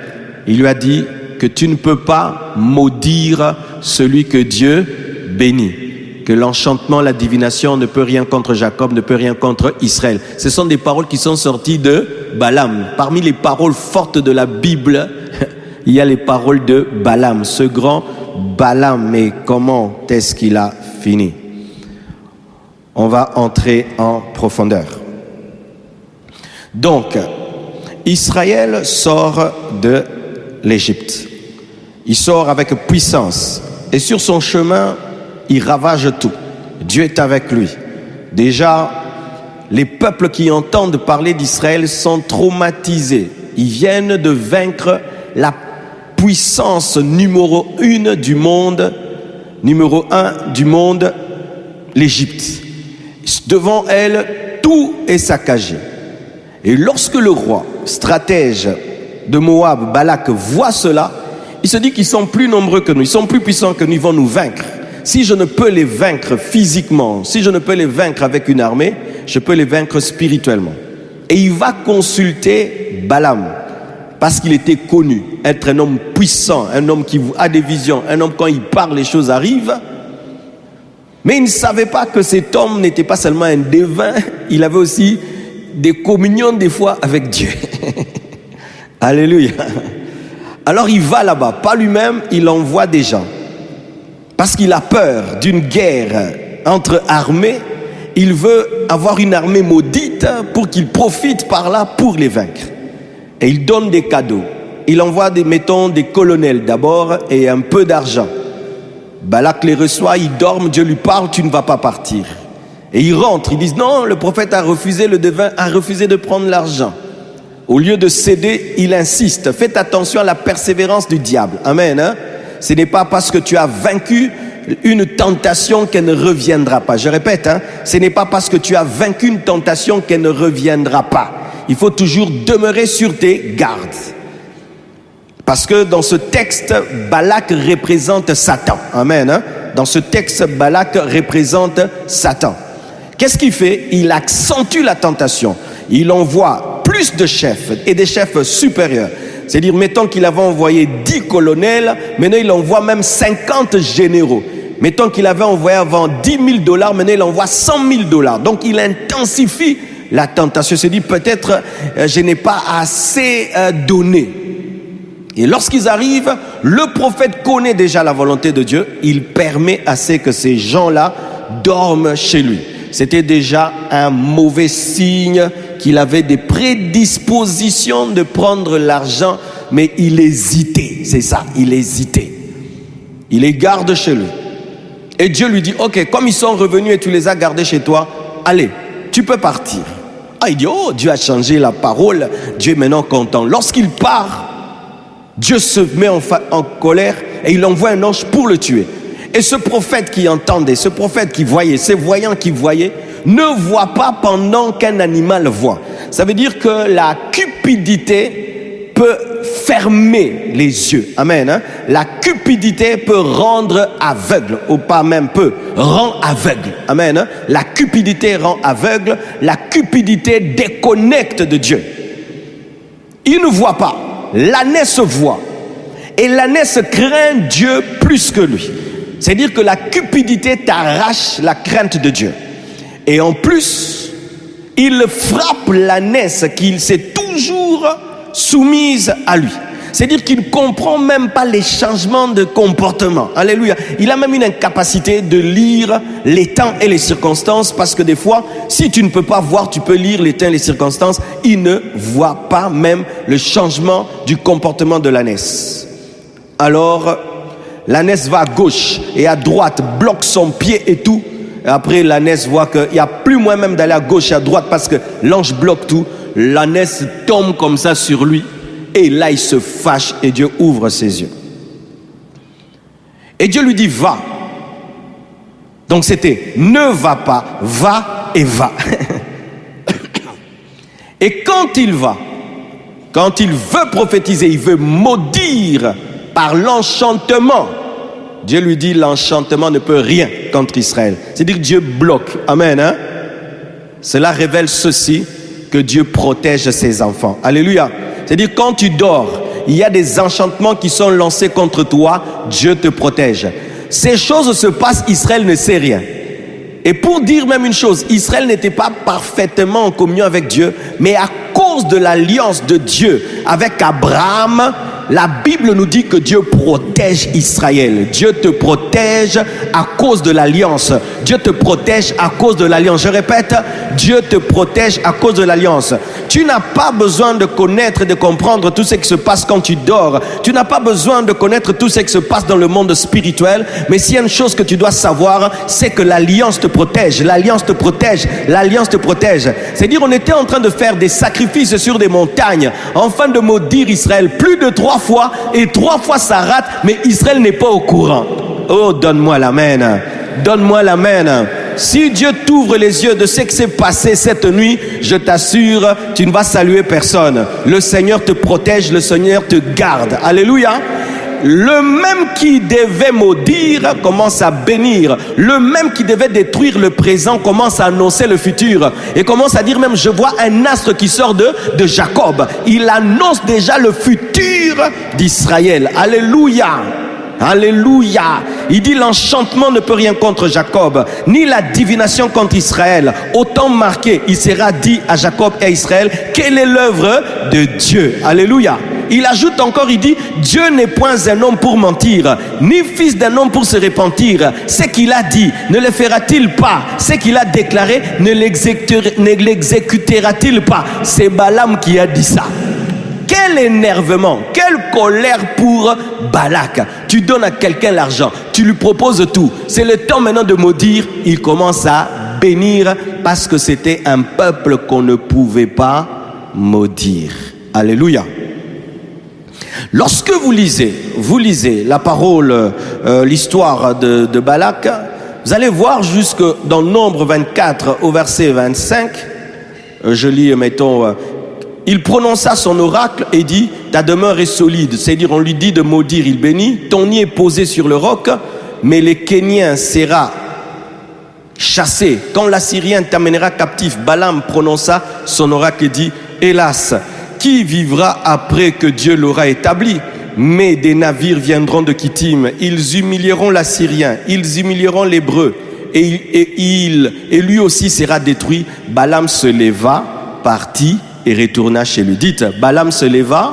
Il lui a dit que tu ne peux pas maudire celui que Dieu bénit. Que l'enchantement, la divination ne peut rien contre Jacob, ne peut rien contre Israël. Ce sont des paroles qui sont sorties de Balaam. Parmi les paroles fortes de la Bible, il y a les paroles de Balaam, ce grand Balaam. Mais comment est-ce qu'il a fini? On va entrer en profondeur. Donc, Israël sort de l'Égypte. Il sort avec puissance. Et sur son chemin, il ravage tout. Dieu est avec lui. Déjà, les peuples qui entendent parler d'Israël sont traumatisés. Ils viennent de vaincre la puissance numéro 1 du monde, l'Égypte. Devant elle, tout est saccagé. Et lorsque le roi, stratège de Moab, Balak, voit cela, il se dit qu'ils sont plus nombreux que nous, ils sont plus puissants que nous, ils vont nous vaincre. Si je ne peux les vaincre physiquement, si je ne peux les vaincre avec une armée, je peux les vaincre spirituellement. Et il va consulter Balaam, parce qu'il était connu, être un homme puissant, un homme qui a des visions, un homme quand il parle, les choses arrivent. Mais il ne savait pas que cet homme n'était pas seulement un devin, il avait aussi des communions des fois avec Dieu. Alléluia. Alors il va là-bas, pas lui-même, il envoie des gens. Parce qu'il a peur d'une guerre entre armées, il veut avoir une armée maudite pour qu'il profite par là pour les vaincre. Et il donne des cadeaux. Il envoie des colonels d'abord et un peu d'argent. Balak les reçoit, ils dorment, Dieu lui parle, tu ne vas pas partir. Et ils rentrent, ils disent non, le prophète a refusé, le devin a refusé de prendre l'argent. Au lieu de céder, il insiste. Faites attention à la persévérance du diable. Amen. Hein? Ce n'est pas parce que tu as vaincu une tentation qu'elle ne reviendra pas. Je répète, hein? Ce n'est pas parce que tu as vaincu une tentation qu'elle ne reviendra pas. Il faut toujours demeurer sur tes gardes. Parce que dans ce texte, Balak représente Satan. Amen. Hein? Dans ce texte, Balak représente Satan. Qu'est-ce qu'il fait? Il accentue la tentation. Il envoie plus de chefs et des chefs supérieurs. C'est-à-dire, mettons qu'il avait envoyé 10 colonels, maintenant il envoie même 50 généraux. Mettons qu'il avait envoyé avant $10 000, maintenant il envoie $100 000. Donc il intensifie la tentation. Il se dit, peut-être je n'ai pas assez donné. Et lorsqu'ils arrivent, le prophète connaît déjà la volonté de Dieu. Il permet à ce que ces gens-là dorment chez lui. C'était déjà un mauvais signe qu'il avait des prédispositions de prendre l'argent, mais il hésitait. C'est ça, il hésitait. Il les garde chez lui. Et Dieu lui dit, ok, comme ils sont revenus et tu les as gardés chez toi, allez, tu peux partir. Ah, il dit, oh, Dieu a changé la parole, Dieu est maintenant content. Lorsqu'il part, Dieu se met en colère et il envoie un ange pour le tuer. Et ce prophète qui entendait, ce prophète qui voyait, ces voyants qui voyaient, ne voient pas pendant qu'un animal voit. Ça veut dire que la cupidité peut fermer les yeux. Amen. Hein? La cupidité peut rendre aveugle, ou pas même peut, rend aveugle. Amen. Hein? La cupidité rend aveugle, la cupidité déconnecte de Dieu. Il ne voit pas. L'ânesse voit. Et l'ânesse craint Dieu plus que lui. C'est-à-dire que la cupidité t'arrache la crainte de Dieu. Et en plus, il frappe l'ânesse qui s'est toujours soumise à lui. C'est-à-dire qu'il ne comprend même pas les changements de comportement. Alléluia. Il a même une incapacité de lire les temps et les circonstances, parce que des fois, si tu ne peux pas voir, tu peux lire les temps et les circonstances. Il ne voit pas même le changement du comportement de l'ânesse. Alors, l'ânesse va à gauche et à droite, bloque son pied et tout. Et après, l'ânesse voit qu'il n'y a plus moyen même d'aller à gauche et à droite parce que l'ange bloque tout. L'ânesse tombe comme ça sur lui. Et là, il se fâche et Dieu ouvre ses yeux. Et Dieu lui dit, va. Donc c'était, ne va pas, va et va. Et quand il va, quand il veut prophétiser, il veut maudire par l'enchantement. Dieu lui dit, l'enchantement ne peut rien contre Israël. C'est-à-dire que Dieu bloque. Amen. Hein? Cela révèle ceci, que Dieu protège ses enfants. Alléluia. C'est-à-dire quand tu dors, il y a des enchantements qui sont lancés contre toi, Dieu te protège. Ces choses se passent, Israël ne sait rien. Et pour dire même une chose, Israël n'était pas parfaitement en communion avec Dieu, mais à cause de l'alliance de Dieu avec Abraham, la Bible nous dit que Dieu protège Israël. Dieu te protège à cause de l'alliance. Dieu te protège à cause de l'alliance. Je répète, Dieu te protège à cause de l'alliance. Tu n'as pas besoin de connaître et de comprendre tout ce qui se passe quand tu dors. Tu n'as pas besoin de connaître tout ce qui se passe dans le monde spirituel. Mais s'il y a une chose que tu dois savoir, c'est que l'alliance te protège. L'alliance te protège. L'alliance te protège. C'est-à-dire, on était en train de faire des sacrifices sur des montagnes, afin de maudire Israël plus de 3 fois, et 3 fois ça rate, mais Israël n'est pas au courant. Oh, donne-moi l'amen. Donne-moi l'amen. Si Dieu t'ouvre les yeux de ce qui s'est passé cette nuit, je t'assure, tu ne vas saluer personne. Le Seigneur te protège, le Seigneur te garde. Alléluia. Le même qui devait maudire commence à bénir. Le même qui devait détruire le présent commence à annoncer le futur. Et commence à dire même, je vois un astre qui sort de Jacob. Il annonce déjà le futur d'Israël. Alléluia. Alléluia. Il dit, l'enchantement ne peut rien contre Jacob, ni la divination contre Israël. Autant marqué, il sera dit à Jacob et à Israël, quelle est l'œuvre de Dieu. Alléluia. Il ajoute encore, il dit, Dieu n'est point un homme pour mentir, ni fils d'un homme pour se repentir. Ce qu'il a dit, ne le fera-t-il pas? Ce qu'il a déclaré, ne l'exécutera-t-il pas? C'est Balaam qui a dit ça. Quel énervement, quelle colère pour Balak. Tu donnes à quelqu'un l'argent, tu lui proposes tout. C'est le temps maintenant de maudire. Il commence à bénir parce que c'était un peuple qu'on ne pouvait pas maudire. Alléluia. Lorsque vous lisez la parole, l'histoire de Balak, vous allez voir jusque dans Nombre 24 au verset 25, je lis, mettons, il prononça son oracle et dit, ta demeure est solide, c'est-à-dire on lui dit de maudire, il bénit, ton nid est posé sur le roc, mais les Kéniens, Séra chassé. Quand l'Assyrien t'amènera captif, Balaam prononça son oracle et dit, hélas, qui vivra après que Dieu l'aura établi? Mais des navires viendront de Kittim, ils humilieront l'Assyrien, ils humilieront l'Hébreu, et lui aussi sera détruit. Balaam se leva, partit et retourna chez lui. Dites, Balaam se leva,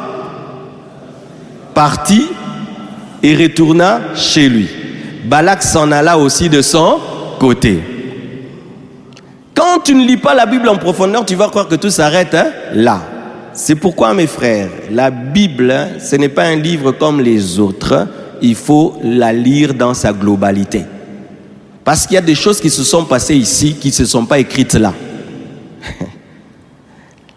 partit et retourna chez lui. Balak s'en alla aussi de son côté. Quand tu ne lis pas la Bible en profondeur, tu vas croire que tout s'arrête là. C'est pourquoi, mes frères, la Bible, ce n'est pas un livre comme les autres. Il faut la lire dans sa globalité. Parce qu'il y a des choses qui se sont passées ici, qui ne se sont pas écrites là.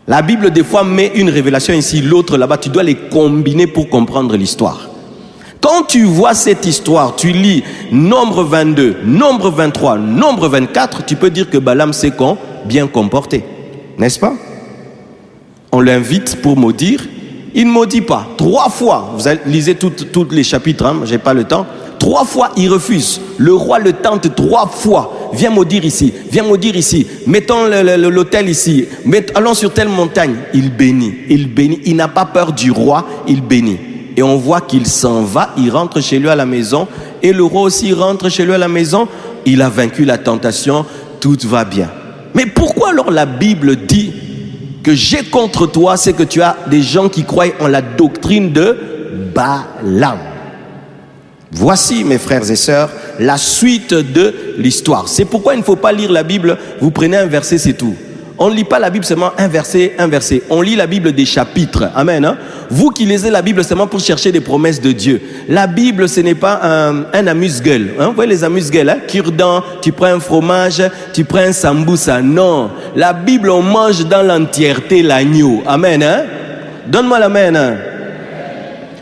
La Bible, des fois, met une révélation ici, l'autre là-bas. Tu dois les combiner pour comprendre l'histoire. Quand tu vois cette histoire, tu lis Nombre 22, Nombre 23, Nombre 24, tu peux dire que Balaam s'est bien comporté. N'est-ce pas? On l'invite pour maudire, il ne maudit pas. 3 fois, vous lisez tous les chapitres, je n'ai pas le temps. 3 fois, il refuse. Le roi le tente 3 fois. Viens maudire ici, viens maudire ici. Mettons l'autel ici. Allons sur telle montagne. Il bénit, il bénit. Il n'a pas peur du roi, il bénit. Et on voit qu'il s'en va, il rentre chez lui à la maison. Et le roi aussi rentre chez lui à la maison. Il a vaincu la tentation, tout va bien. Mais pourquoi alors la Bible dit que j'ai contre toi, c'est que tu as des gens qui croient en la doctrine de Balaam? Voici, mes frères et sœurs, la suite de l'histoire. C'est pourquoi il ne faut pas lire la Bible, vous prenez un verset, c'est tout. On ne lit pas la Bible seulement un verset, un verset. On lit la Bible des chapitres. Amen. Vous qui lisez la Bible seulement pour chercher des promesses de Dieu. La Bible, ce n'est pas un amuse-gueule. Vous voyez les amuse-gueules, cure-dent, tu prends un fromage, tu prends un sambusa. Non. La Bible, on mange dans l'entièreté l'agneau. Amen. Donne-moi l'amen.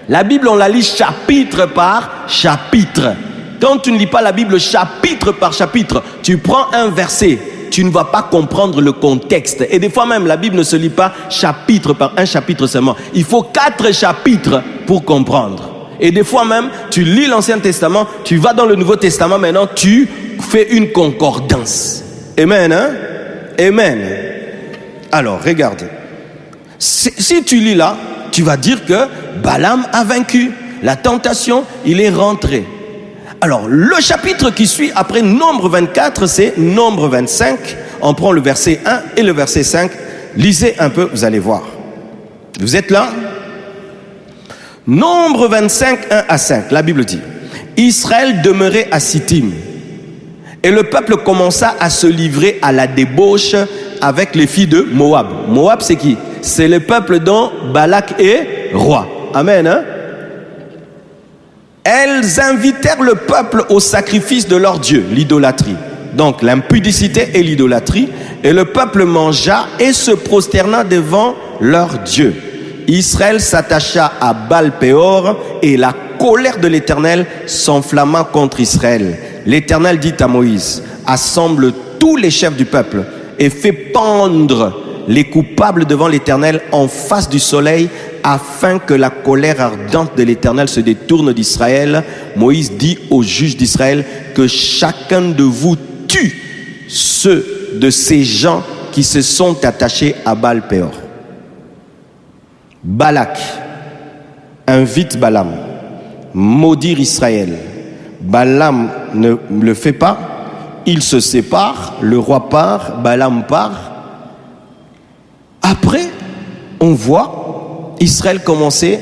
La Bible, on la lit chapitre par chapitre. Quand tu ne lis pas la Bible chapitre par chapitre, tu prends un verset. Tu ne vas pas comprendre le contexte. Et des fois même, la Bible ne se lit pas chapitre par un chapitre seulement. Il faut 4 chapitres pour comprendre. Et des fois même, tu lis l'Ancien Testament, tu vas dans le Nouveau Testament, maintenant tu fais une concordance. Amen, Amen. Alors, regarde. Si tu lis là, tu vas dire que Balaam a vaincu. La tentation, il est rentré. Alors, le chapitre qui suit après Nombre 24, c'est Nombre 25. On prend le verset 1 et le verset 5. Lisez un peu, vous allez voir. Vous êtes là? Nombre 25, 1 à 5. La Bible dit, Israël demeurait à Sittim. Et le peuple commença à se livrer à la débauche avec les filles de Moab. Moab, c'est qui? C'est le peuple dont Balak est roi. Amen, Elles invitèrent le peuple au sacrifice de leur Dieu, l'idolâtrie. Donc l'impudicité et l'idolâtrie. Et le peuple mangea et se prosterna devant leur Dieu. Israël s'attacha à Baal-Péor et la colère de l'Éternel s'enflamma contre Israël. L'Éternel dit à Moïse, assemble tous les chefs du peuple et fais pendre les coupables devant l'Éternel en face du soleil, afin que la colère ardente de l'Éternel se détourne d'Israël. Moïse dit aux juges d'Israël que chacun de vous tue ceux de ces gens qui se sont attachés à Baal-Péor. Balak invite Balaam, maudire Israël. Balaam ne le fait pas, il se sépare, le roi part, Balaam part. Après, on voit Israël commencer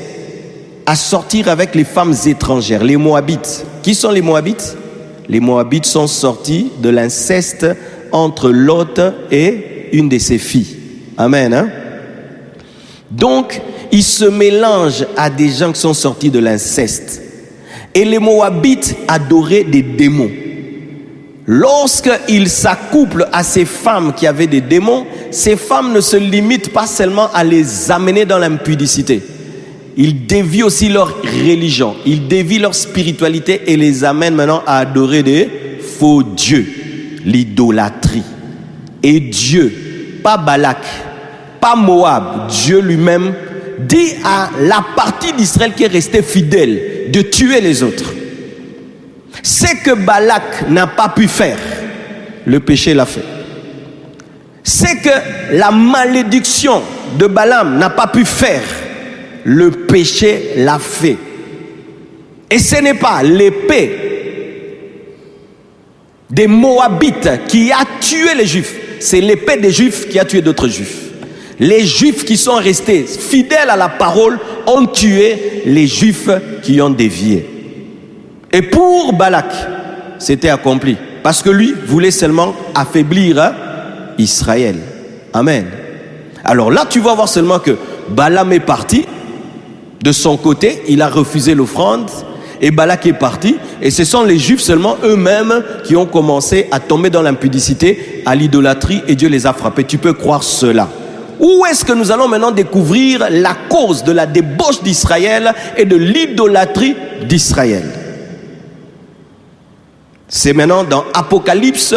à sortir avec les femmes étrangères, les Moabites. Qui sont les Moabites? Les Moabites sont sortis de l'inceste entre Lot et une de ses filles. Amen. Donc, ils se mélangent à des gens qui sont sortis de l'inceste. Et les Moabites adoraient des démons. Lorsqu'ils s'accouplent à ces femmes qui avaient des démons, ces femmes ne se limitent pas seulement à les amener dans l'impudicité. Ils dévient aussi leur religion, ils dévient leur spiritualité et les amènent maintenant à adorer des faux dieux, l'idolâtrie. Et Dieu, pas Balak, pas Moab, Dieu lui-même dit à la partie d'Israël qui est restée fidèle de tuer les autres. Ce que Balak n'a pas pu faire, le péché l'a fait. C'est que la malédiction de Balaam n'a pas pu faire, le péché l'a fait. Et ce n'est pas l'épée des Moabites qui a tué les Juifs, c'est l'épée des Juifs qui a tué d'autres Juifs. Les Juifs qui sont restés fidèles à la parole ont tué les Juifs qui ont dévié. Et pour Balak, c'était accompli. Parce que lui voulait seulement affaiblir Israël. Amen. Alors là, tu vas voir seulement que Balaam est parti. De son côté, il a refusé l'offrande. Et Balak est parti. Et ce sont les Juifs seulement eux-mêmes qui ont commencé à tomber dans l'impudicité, à l'idolâtrie. Et Dieu les a frappés. Tu peux croire cela. Où est-ce que nous allons maintenant découvrir la cause de la débauche d'Israël et de l'idolâtrie d'Israël? C'est maintenant dans Apocalypse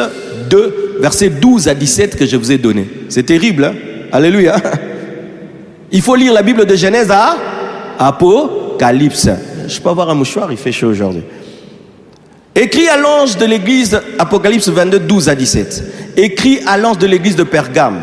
2, versets 12 à 17 que je vous ai donné. C'est terrible, hein? Alléluia. Il faut lire la Bible de Genèse à Apocalypse. Je peux avoir un mouchoir, il fait chaud aujourd'hui. Écrit à l'ange de l'église, Apocalypse 22, 12 à 17. Écrit à l'ange de l'église de Pergame.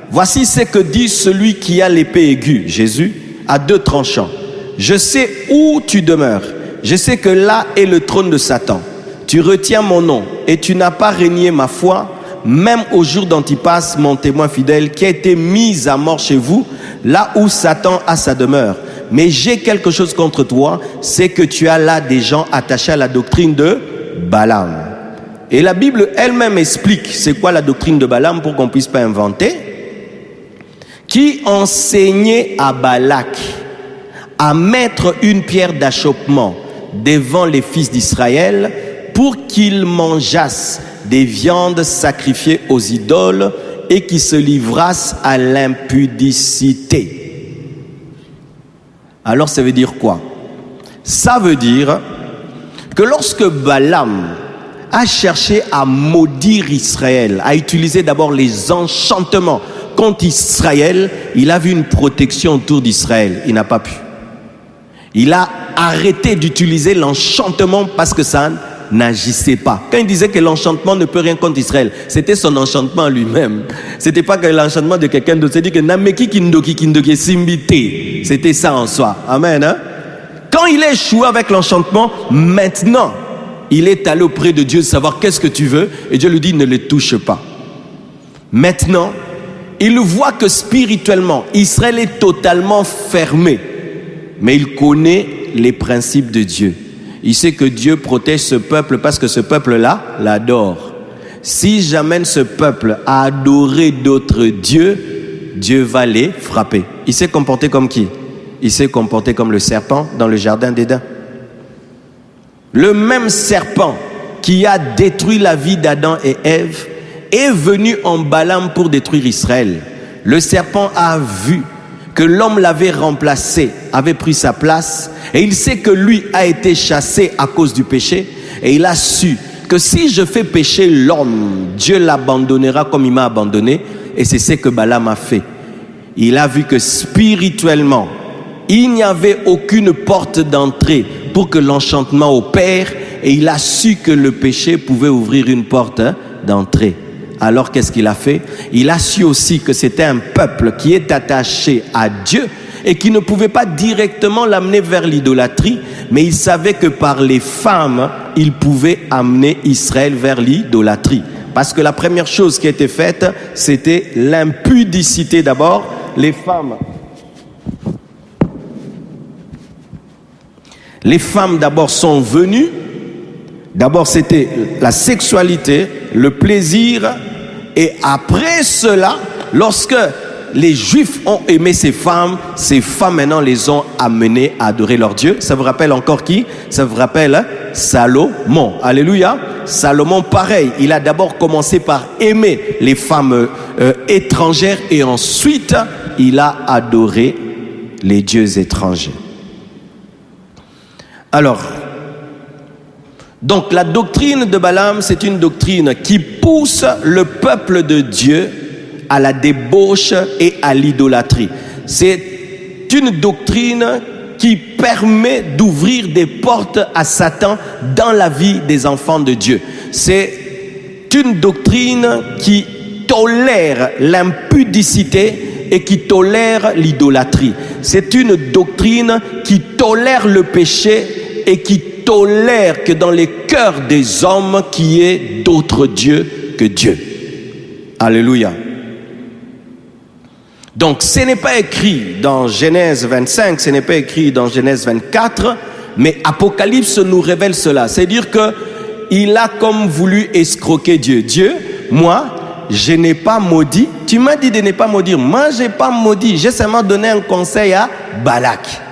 Voici ce que dit celui qui a l'épée aiguë, Jésus, à deux tranchants. Je sais où tu demeures. Je sais que là est le trône de Satan. Tu retiens mon nom et tu n'as pas renié ma foi, même au jour d'Antipas, mon témoin fidèle, qui a été mis à mort chez vous, là où Satan a sa demeure. Mais j'ai quelque chose contre toi, c'est que tu as là des gens attachés à la doctrine de Balaam. Et la Bible elle-même explique c'est quoi la doctrine de Balaam pour qu'on ne puisse pas inventer. Qui enseignait à Balak à mettre une pierre d'achoppement devant les fils d'Israël pour qu'ils mangeassent des viandes sacrifiées aux idoles et qu'ils se livrassent à l'impudicité. Alors ça veut dire quoi? Ça veut dire que lorsque Balaam a cherché à maudire Israël, à utiliser d'abord les enchantements contre Israël, il a vu une protection autour d'Israël. Il n'a pas pu. Il a arrêté d'utiliser l'enchantement parce que ça n'agissait pas. Quand il disait que l'enchantement ne peut rien contre Israël, c'était son enchantement lui-même. C'était pas que l'enchantement de quelqu'un d'autre. C'est-à-dire que Nameki Kindoki Simbite. C'était ça en soi. Amen. Hein? Quand il a échoué avec l'enchantement, maintenant, il est allé auprès de Dieu savoir qu'est-ce que tu veux. Et Dieu lui dit ne les touche pas. Maintenant, il voit que spirituellement, Israël est totalement fermé. Mais il connaît les principes de Dieu. Il sait que Dieu protège ce peuple parce que ce peuple-là l'adore. Si j'amène ce peuple à adorer d'autres dieux, Dieu va les frapper. Il s'est comporté comme qui? Il s'est comporté comme le serpent dans le jardin d'Éden. Le même serpent qui a détruit la vie d'Adam et Ève est venu en Balaam pour détruire Israël. Le serpent a vu que l'homme l'avait remplacé, avait pris sa place, et il sait que lui a été chassé à cause du péché, et il a su que si je fais pécher l'homme, Dieu l'abandonnera comme il m'a abandonné, et c'est ce que Balaam a fait. Il a vu que spirituellement, il n'y avait aucune porte d'entrée pour que l'enchantement opère, et il a su que le péché pouvait ouvrir une porte d'entrée. Alors qu'est-ce qu'il a fait? Il a su aussi que c'était un peuple qui est attaché à Dieu et qui ne pouvait pas directement l'amener vers l'idolâtrie, mais il savait que par les femmes, il pouvait amener Israël vers l'idolâtrie. Parce que la première chose qui a été faite, c'était l'impudicité d'abord. Les femmes d'abord sont venues. D'abord, c'était la sexualité, le plaisir. Et après cela, lorsque les Juifs ont aimé ces femmes maintenant les ont amenés à adorer leur Dieu. Ça vous rappelle encore qui? Ça vous rappelle Salomon. Alléluia. Salomon, pareil. Il a d'abord commencé par aimer les femmes étrangères et ensuite, il a adoré les dieux étrangers. Alors, donc la doctrine de Balaam, c'est une doctrine qui pousse le peuple de Dieu à la débauche et à l'idolâtrie. C'est une doctrine qui permet d'ouvrir des portes à Satan dans la vie des enfants de Dieu. C'est une doctrine qui tolère l'impudicité et qui tolère l'idolâtrie. C'est une doctrine qui tolère le péché et qui tolère que dans les cœurs des hommes qu'il y ait d'autres dieux que Dieu. Alléluia. Donc ce n'est pas écrit dans Genèse 25, ce n'est pas écrit dans Genèse 24, mais Apocalypse nous révèle cela. C'est-à-dire qu'il a comme voulu escroquer Dieu. Dieu, moi, je n'ai pas maudit. Tu m'as dit de ne pas maudire. Moi, je n'ai pas maudit. J'ai seulement donné un conseil à Balak.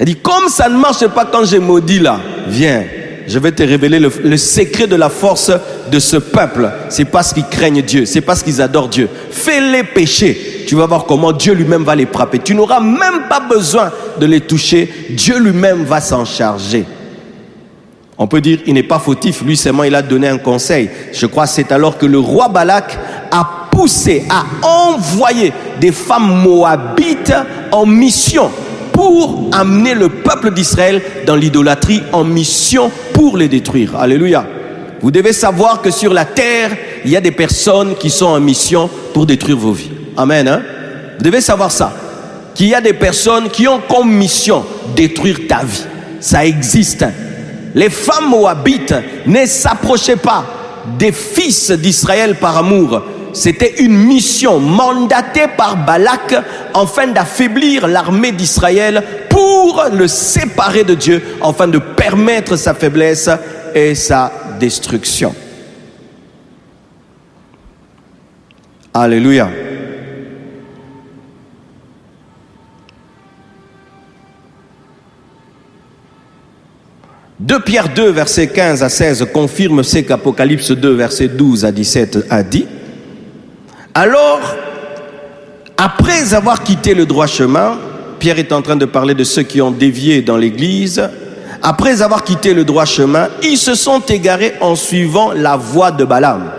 Il dit, comme ça ne marche pas quand j'ai maudit là, viens, je vais te révéler le secret de la force de ce peuple. C'est parce qu'ils craignent Dieu, c'est parce qu'ils adorent Dieu. Fais-les pécher, tu vas voir comment Dieu lui-même va les frapper. Tu n'auras même pas besoin de les toucher, Dieu lui-même va s'en charger. On peut dire, il n'est pas fautif, lui seulement il a donné un conseil. Je crois que c'est alors que le roi Balak a poussé, a envoyé des femmes moabites en mission pour amener le peuple d'Israël dans l'idolâtrie, en mission pour les détruire. Alléluia. Vous devez savoir que sur la terre, il y a des personnes qui sont en mission pour détruire vos vies. Amen. Hein? Vous devez savoir ça. Qu'il y a des personnes qui ont comme mission détruire ta vie. Ça existe. Les femmes moabites ne s'approchaient pas des fils d'Israël par amour. C'était une mission mandatée par Balak afin d'affaiblir l'armée d'Israël pour le séparer de Dieu, afin de permettre sa faiblesse et sa destruction. Alléluia. Deux Pierre 2, versets 15 à 16 confirme ce qu'Apocalypse 2, versets 12 à 17 a dit. Alors, après avoir quitté le droit chemin, Pierre est en train de parler de ceux qui ont dévié dans l'église. Après avoir quitté le droit chemin, ils se sont égarés en suivant la voie de Balaam.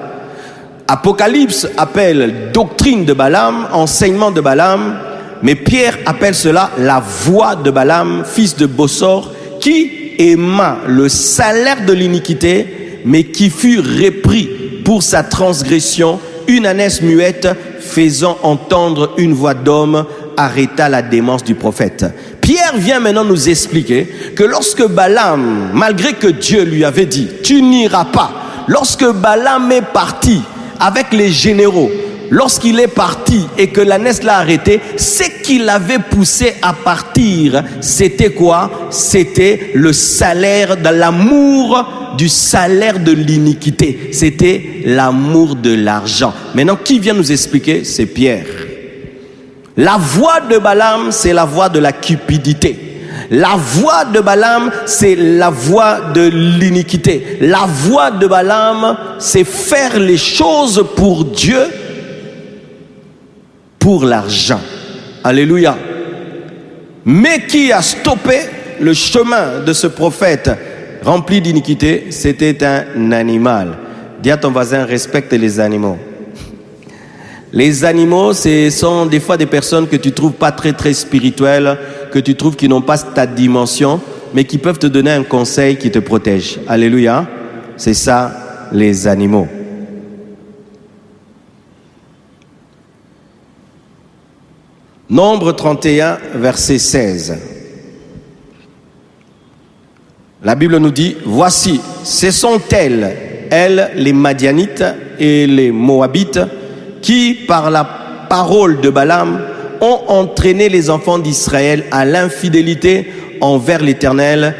Apocalypse appelle doctrine de Balaam, enseignement de Balaam, mais Pierre appelle cela la voie de Balaam, fils de Bossor, qui aima le salaire de l'iniquité, mais qui fut repris pour sa transgression. Une ânesse muette faisant entendre une voix d'homme arrêta la démence du prophète. Pierre vient maintenant nous expliquer que lorsque Balaam, malgré que Dieu lui avait dit « tu n'iras pas », lorsque Balaam est parti avec les généraux, lorsqu'il est parti et que l'ânesse l'a arrêté, ce qui l'avait poussé à partir, c'était quoi? C'était le salaire de l'amour, du salaire de l'iniquité. C'était l'amour de l'argent. Maintenant, qui vient nous expliquer? C'est Pierre. La voie de Balaam, c'est la voie de la cupidité. La voie de Balaam, c'est la voie de l'iniquité. La voie de Balaam, c'est faire les choses pour Dieu, pour l'argent. Alléluia. Mais qui a stoppé le chemin de ce prophète rempli d'iniquité? C'était un animal. Dis à ton voisin, respecte les animaux. Les animaux, ce sont des fois des personnes que tu trouves pas très spirituelles, que tu trouves qui n'ont pas ta dimension, mais qui peuvent te donner un conseil qui te protège. Alléluia. C'est ça, les animaux. Nombre 31, verset 16. La Bible nous dit, voici, ce sont elles, les Madianites et les Moabites, qui, par la parole de Balaam, ont entraîné les enfants d'Israël à l'infidélité envers l'Éternel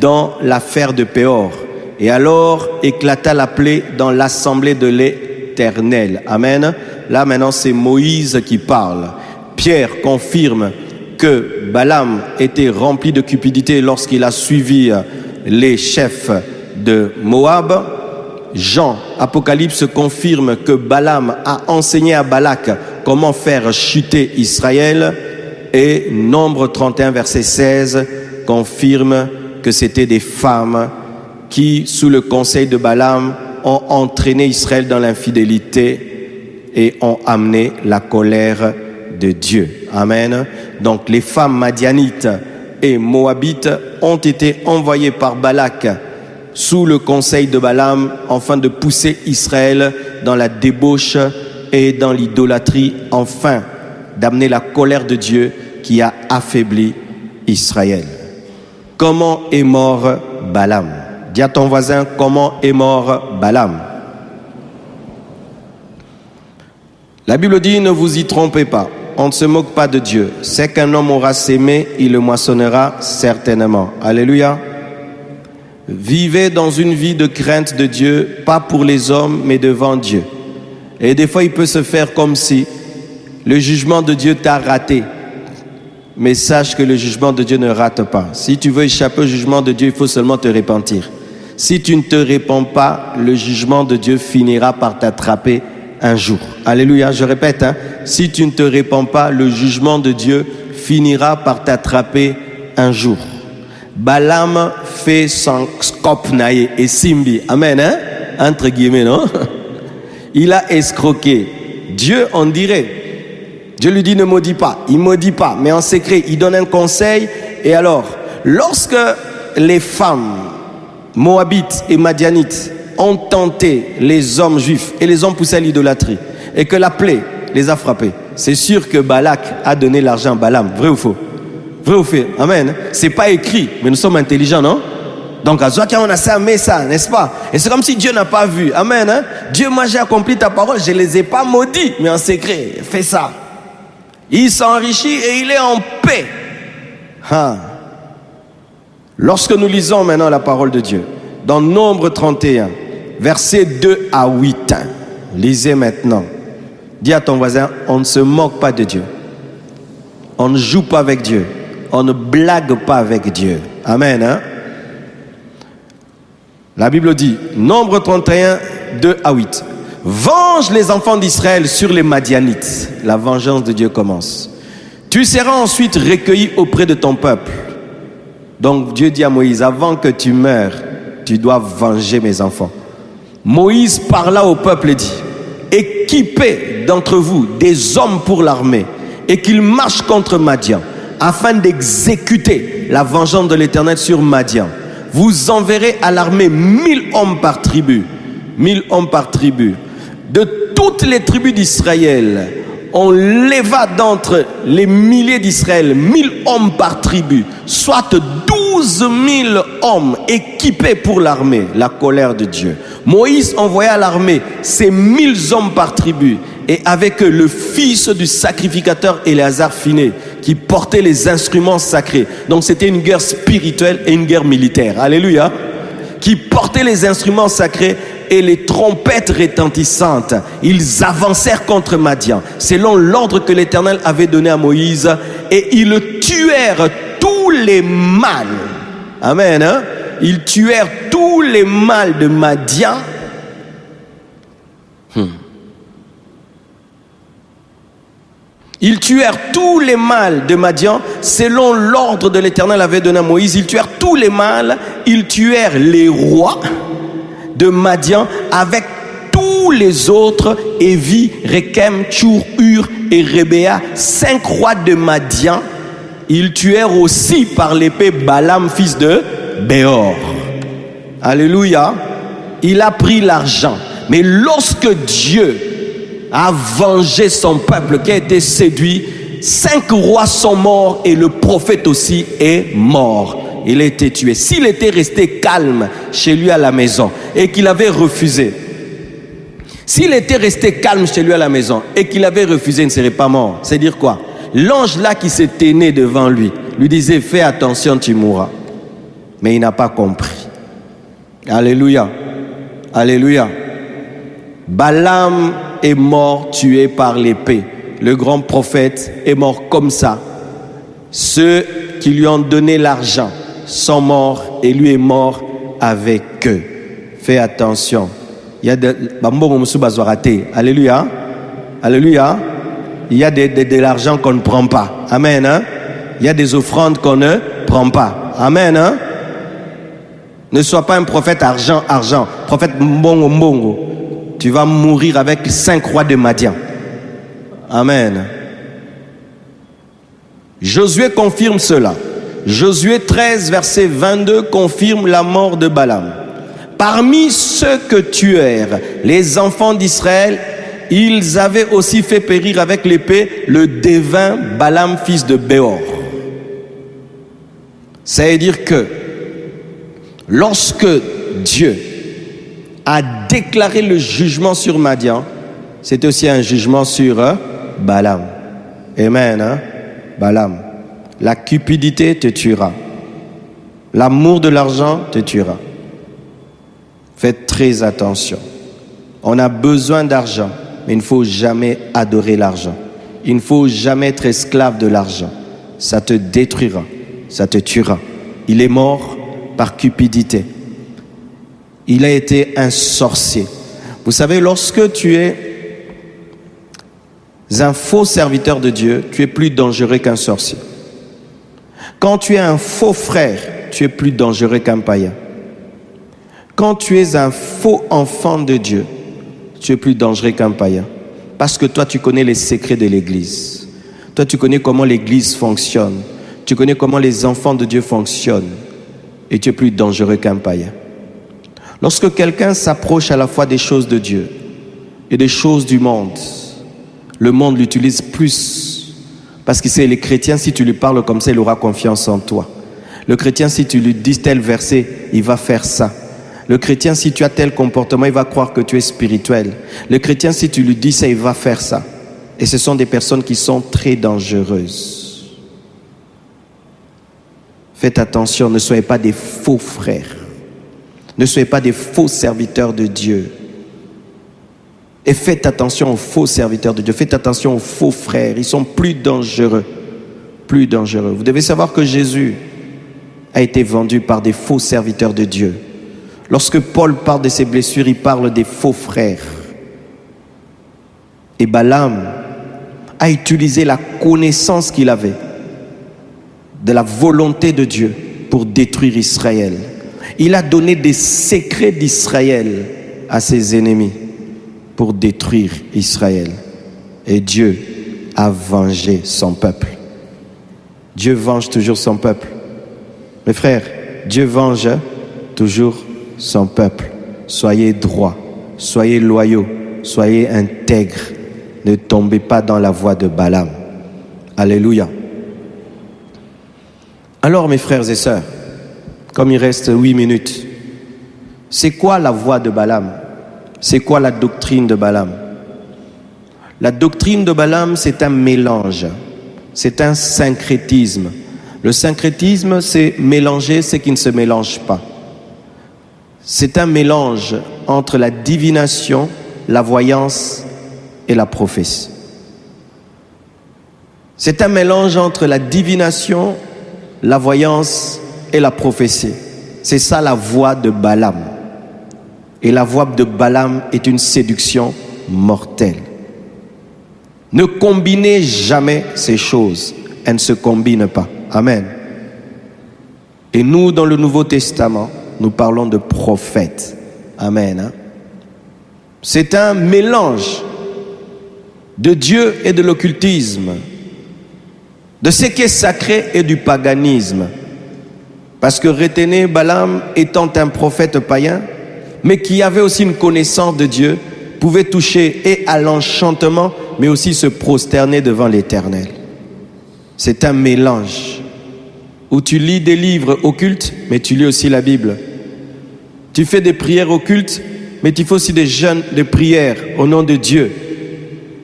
dans l'affaire de Péor. Et alors éclata la plaie dans l'assemblée de l'Éternel. Amen. Là maintenant c'est Moïse qui parle. Pierre confirme que Balaam était rempli de cupidité lorsqu'il a suivi les chefs de Moab. Jean, Apocalypse confirme que Balaam a enseigné à Balak comment faire chuter Israël. Et Nombre 31, verset 16 confirme que c'était des femmes qui, sous le conseil de Balaam, ont entraîné Israël dans l'infidélité et ont amené la colère de Dieu. Amen. Donc les femmes madianites et moabites ont été envoyées par Balak sous le conseil de Balaam, afin de pousser Israël dans la débauche et dans l'idolâtrie, afin d'amener la colère de Dieu qui a affaibli Israël. Comment est mort Balaam? Dis à ton voisin, comment est mort Balaam? La Bible dit, ne vous y trompez pas, on ne se moque pas de Dieu. C'est qu'un homme aura sémé, il le moissonnera certainement. Alléluia. Vivez dans une vie de crainte de Dieu, pas pour les hommes, mais devant Dieu. Et des fois, il peut se faire comme si le jugement de Dieu t'a raté. Mais sache que le jugement de Dieu ne rate pas. Si tu veux échapper au jugement de Dieu, il faut seulement te repentir. Si tu ne te répands pas, le jugement de Dieu finira par t'attraper un jour. Alléluia, je répète, si tu ne te répands pas, le jugement de Dieu finira par t'attraper un jour. Balaam fait son skopnaï et simbi. Amen, entre guillemets, non? Il a escroqué. Dieu, on dirait. Dieu lui dit ne maudis pas. Il ne maudit pas, mais en secret, il donne un conseil. Et alors, lorsque les femmes moabites et madianites ont tenté les hommes juifs et les ont poussés à l'idolâtrie, et que la plaie les a frappés, c'est sûr que Balak a donné l'argent à Balaam. Vrai ou faux? Vrai ou faux? Amen. C'est pas écrit, mais nous sommes intelligents, non? Donc, à Zoakia, on a ça, n'est-ce pas? Et c'est comme si Dieu n'a pas vu. Amen. Dieu, moi, j'ai accompli ta parole, je ne les ai pas maudits, mais en secret, fais ça. Il s'enrichit et il est en paix. Lorsque nous lisons maintenant la parole de Dieu, dans Nombre 31, versets 2 à 8, lisez maintenant. Dis à ton voisin, on ne se moque pas de Dieu. On ne joue pas avec Dieu. On ne blague pas avec Dieu. Amen. La Bible dit, Nombre 31, 2 à 8. Venge les enfants d'Israël sur les Madianites. La vengeance de Dieu commence. Tu seras ensuite recueilli auprès de ton peuple. Donc Dieu dit à Moïse, avant que tu meures, tu dois venger mes enfants. Moïse parla au peuple et dit, équipez d'entre vous des hommes pour l'armée et qu'ils marchent contre Madian afin d'exécuter la vengeance de l'Éternel sur Madian. Vous enverrez à l'armée 1000 hommes par tribu. 1000 hommes par tribu. De toutes les tribus d'Israël, on leva d'entre les milliers d'Israël 1000 hommes par tribu, soit 12 000 hommes équipés pour l'armée, la colère de Dieu. Moïse envoya à l'armée ces 1000 hommes par tribu, et avec eux le fils du sacrificateur Éléazar Finé, qui portait les instruments sacrés. Donc c'était une guerre spirituelle et une guerre militaire. Alléluia. Qui portait les instruments sacrés et les trompettes retentissantes. Ils avancèrent contre Madian, selon l'ordre que l'Éternel avait donné à Moïse, et ils tuèrent tous les mâles. Amen. Ils tuèrent tous les mâles de Madian. Ils tuèrent tous les mâles de Madian, selon l'ordre de l'Éternel avait donné à Moïse. Ils tuèrent tous les mâles. Ils tuèrent les rois de Madian avec tous les autres, Évi, Rekem, Tchour, Hur et Rébéa, 5 rois de Madian. Ils tuèrent aussi par l'épée Balaam, fils de Béor. Alléluia. Il a pris l'argent. Mais lorsque Dieu a vengé son peuple qui a été séduit, 5 rois sont morts et le prophète aussi est mort. Il a été tué. S'il était resté calme chez lui à la maison et qu'il avait refusé, s'il était resté calme chez lui à la maison et qu'il avait refusé, il ne serait pas mort. C'est dire quoi? L'ange là qui s'est téné devant lui disait, fais attention, tu mourras. Mais il n'a pas compris. Alléluia. Alléluia. Balaam est mort tué par l'épée. Le grand prophète est mort comme ça. Ceux qui lui ont donné l'argent sont morts et lui est mort avec eux. Fais attention. Il y a de Alléluia. Alléluia. Il y a de l'argent qu'on ne prend pas. Amen. Il y a des offrandes qu'on ne prend pas. Amen. Ne sois pas un prophète argent. Prophète mbongo. Tu vas mourir avec 5 rois de Madian. Amen. Josué confirme cela. Josué 13, verset 22 confirme la mort de Balaam. Parmi ceux que tuèrent les enfants d'Israël, ils avaient aussi fait périr avec l'épée le devin Balaam, fils de Béor. Ça veut dire que lorsque Dieu a déclaré le jugement sur Madian, c'était aussi un jugement sur Balaam. Amen, hein? Balaam. La cupidité te tuera. L'amour de l'argent te tuera. Faites très attention. On a besoin d'argent, mais il ne faut jamais adorer l'argent. Il ne faut jamais être esclave de l'argent. Ça te détruira, ça te tuera. Il est mort par cupidité. Il a été un sorcier. Vous savez, lorsque tu es un faux serviteur de Dieu, tu es plus dangereux qu'un sorcier. Quand tu es un faux frère, tu es plus dangereux qu'un païen. Quand tu es un faux enfant de Dieu, tu es plus dangereux qu'un païen. Parce que toi, tu connais les secrets de l'Église. Toi, tu connais comment l'Église fonctionne. Tu connais comment les enfants de Dieu fonctionnent. Et tu es plus dangereux qu'un païen. Lorsque quelqu'un s'approche à la fois des choses de Dieu et des choses du monde, le monde l'utilise plus. Parce que c'est les chrétiens, si tu lui parles comme ça, il aura confiance en toi. Le chrétien, si tu lui dis tel verset, il va faire ça. Le chrétien, si tu as tel comportement, il va croire que tu es spirituel. Le chrétien, si tu lui dis ça, il va faire ça. Et ce sont des personnes qui sont très dangereuses. Faites attention, ne soyez pas des faux frères. Ne soyez pas des faux serviteurs de Dieu. Et faites attention aux faux serviteurs de Dieu. Faites attention aux faux frères. Ils sont plus dangereux. Plus dangereux. Vous devez savoir que Jésus a été vendu par des faux serviteurs de Dieu. Lorsque Paul parle de ses blessures, il parle des faux frères. Et Balaam a utilisé la connaissance qu'il avait de la volonté de Dieu pour détruire Israël. Il a donné des secrets d'Israël à ses ennemis pour détruire Israël. Et Dieu a vengé son peuple. Dieu venge toujours son peuple. Mes frères, Dieu venge toujours son peuple. Soyez droits, soyez loyaux, soyez intègres. Ne tombez pas dans la voie de Balaam. Alléluia. Alors mes frères et sœurs, comme il reste 8 minutes, c'est quoi la voie de Balaam? C'est quoi la doctrine de Balaam? La doctrine de Balaam, c'est un mélange, c'est un syncrétisme. Le syncrétisme, c'est mélanger ce qui ne se mélange pas. C'est un mélange entre la divination, la voyance et la prophétie. C'est un mélange entre la divination, la voyance et la prophétie. C'est ça la voie de Balaam. Et la voie de Balaam est une séduction mortelle. Ne combinez jamais ces choses. Elles ne se combinent pas. Amen. Et nous, dans le Nouveau Testament, nous parlons de prophètes. Amen. Hein? C'est un mélange de Dieu et de l'occultisme, de ce qui est sacré et du paganisme. Parce que retenez, Balaam étant un prophète païen, mais qui avait aussi une connaissance de Dieu, pouvait toucher et à l'enchantement, mais aussi se prosterner devant l'Éternel. C'est un mélange où tu lis des livres occultes, mais tu lis aussi la Bible. Tu fais des prières occultes, mais tu fais aussi des jeûnes de prières au nom de Dieu.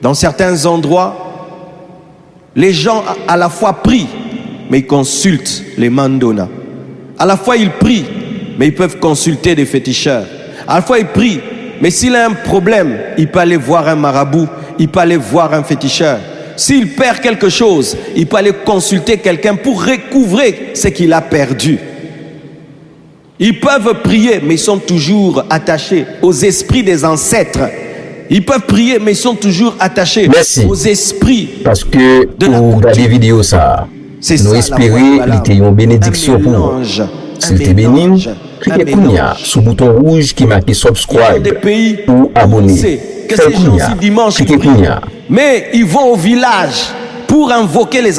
Dans certains endroits, les gens à la fois prient, mais ils consultent les mandonas. À la fois ils prient, mais ils peuvent consulter des féticheurs. À la fois ils prient, mais s'il a un problème, il peut aller voir un marabout, il peut aller voir un féticheur. S'il perd quelque chose, il peut aller consulter quelqu'un pour recouvrer ce qu'il a perdu. Ils peuvent prier, mais ils sont toujours attachés aux esprits des ancêtres. Ils peuvent prier, mais ils sont toujours attachés aux esprits. Parce que pour regarder vidéo ça, nous espérons qu'il y a une bénédiction pour nous. S'il te bénit, cliquez sur le bouton rouge qui marque subscribe ou abonner. Faites cliquez. Mais ils vont au village pour invoquer les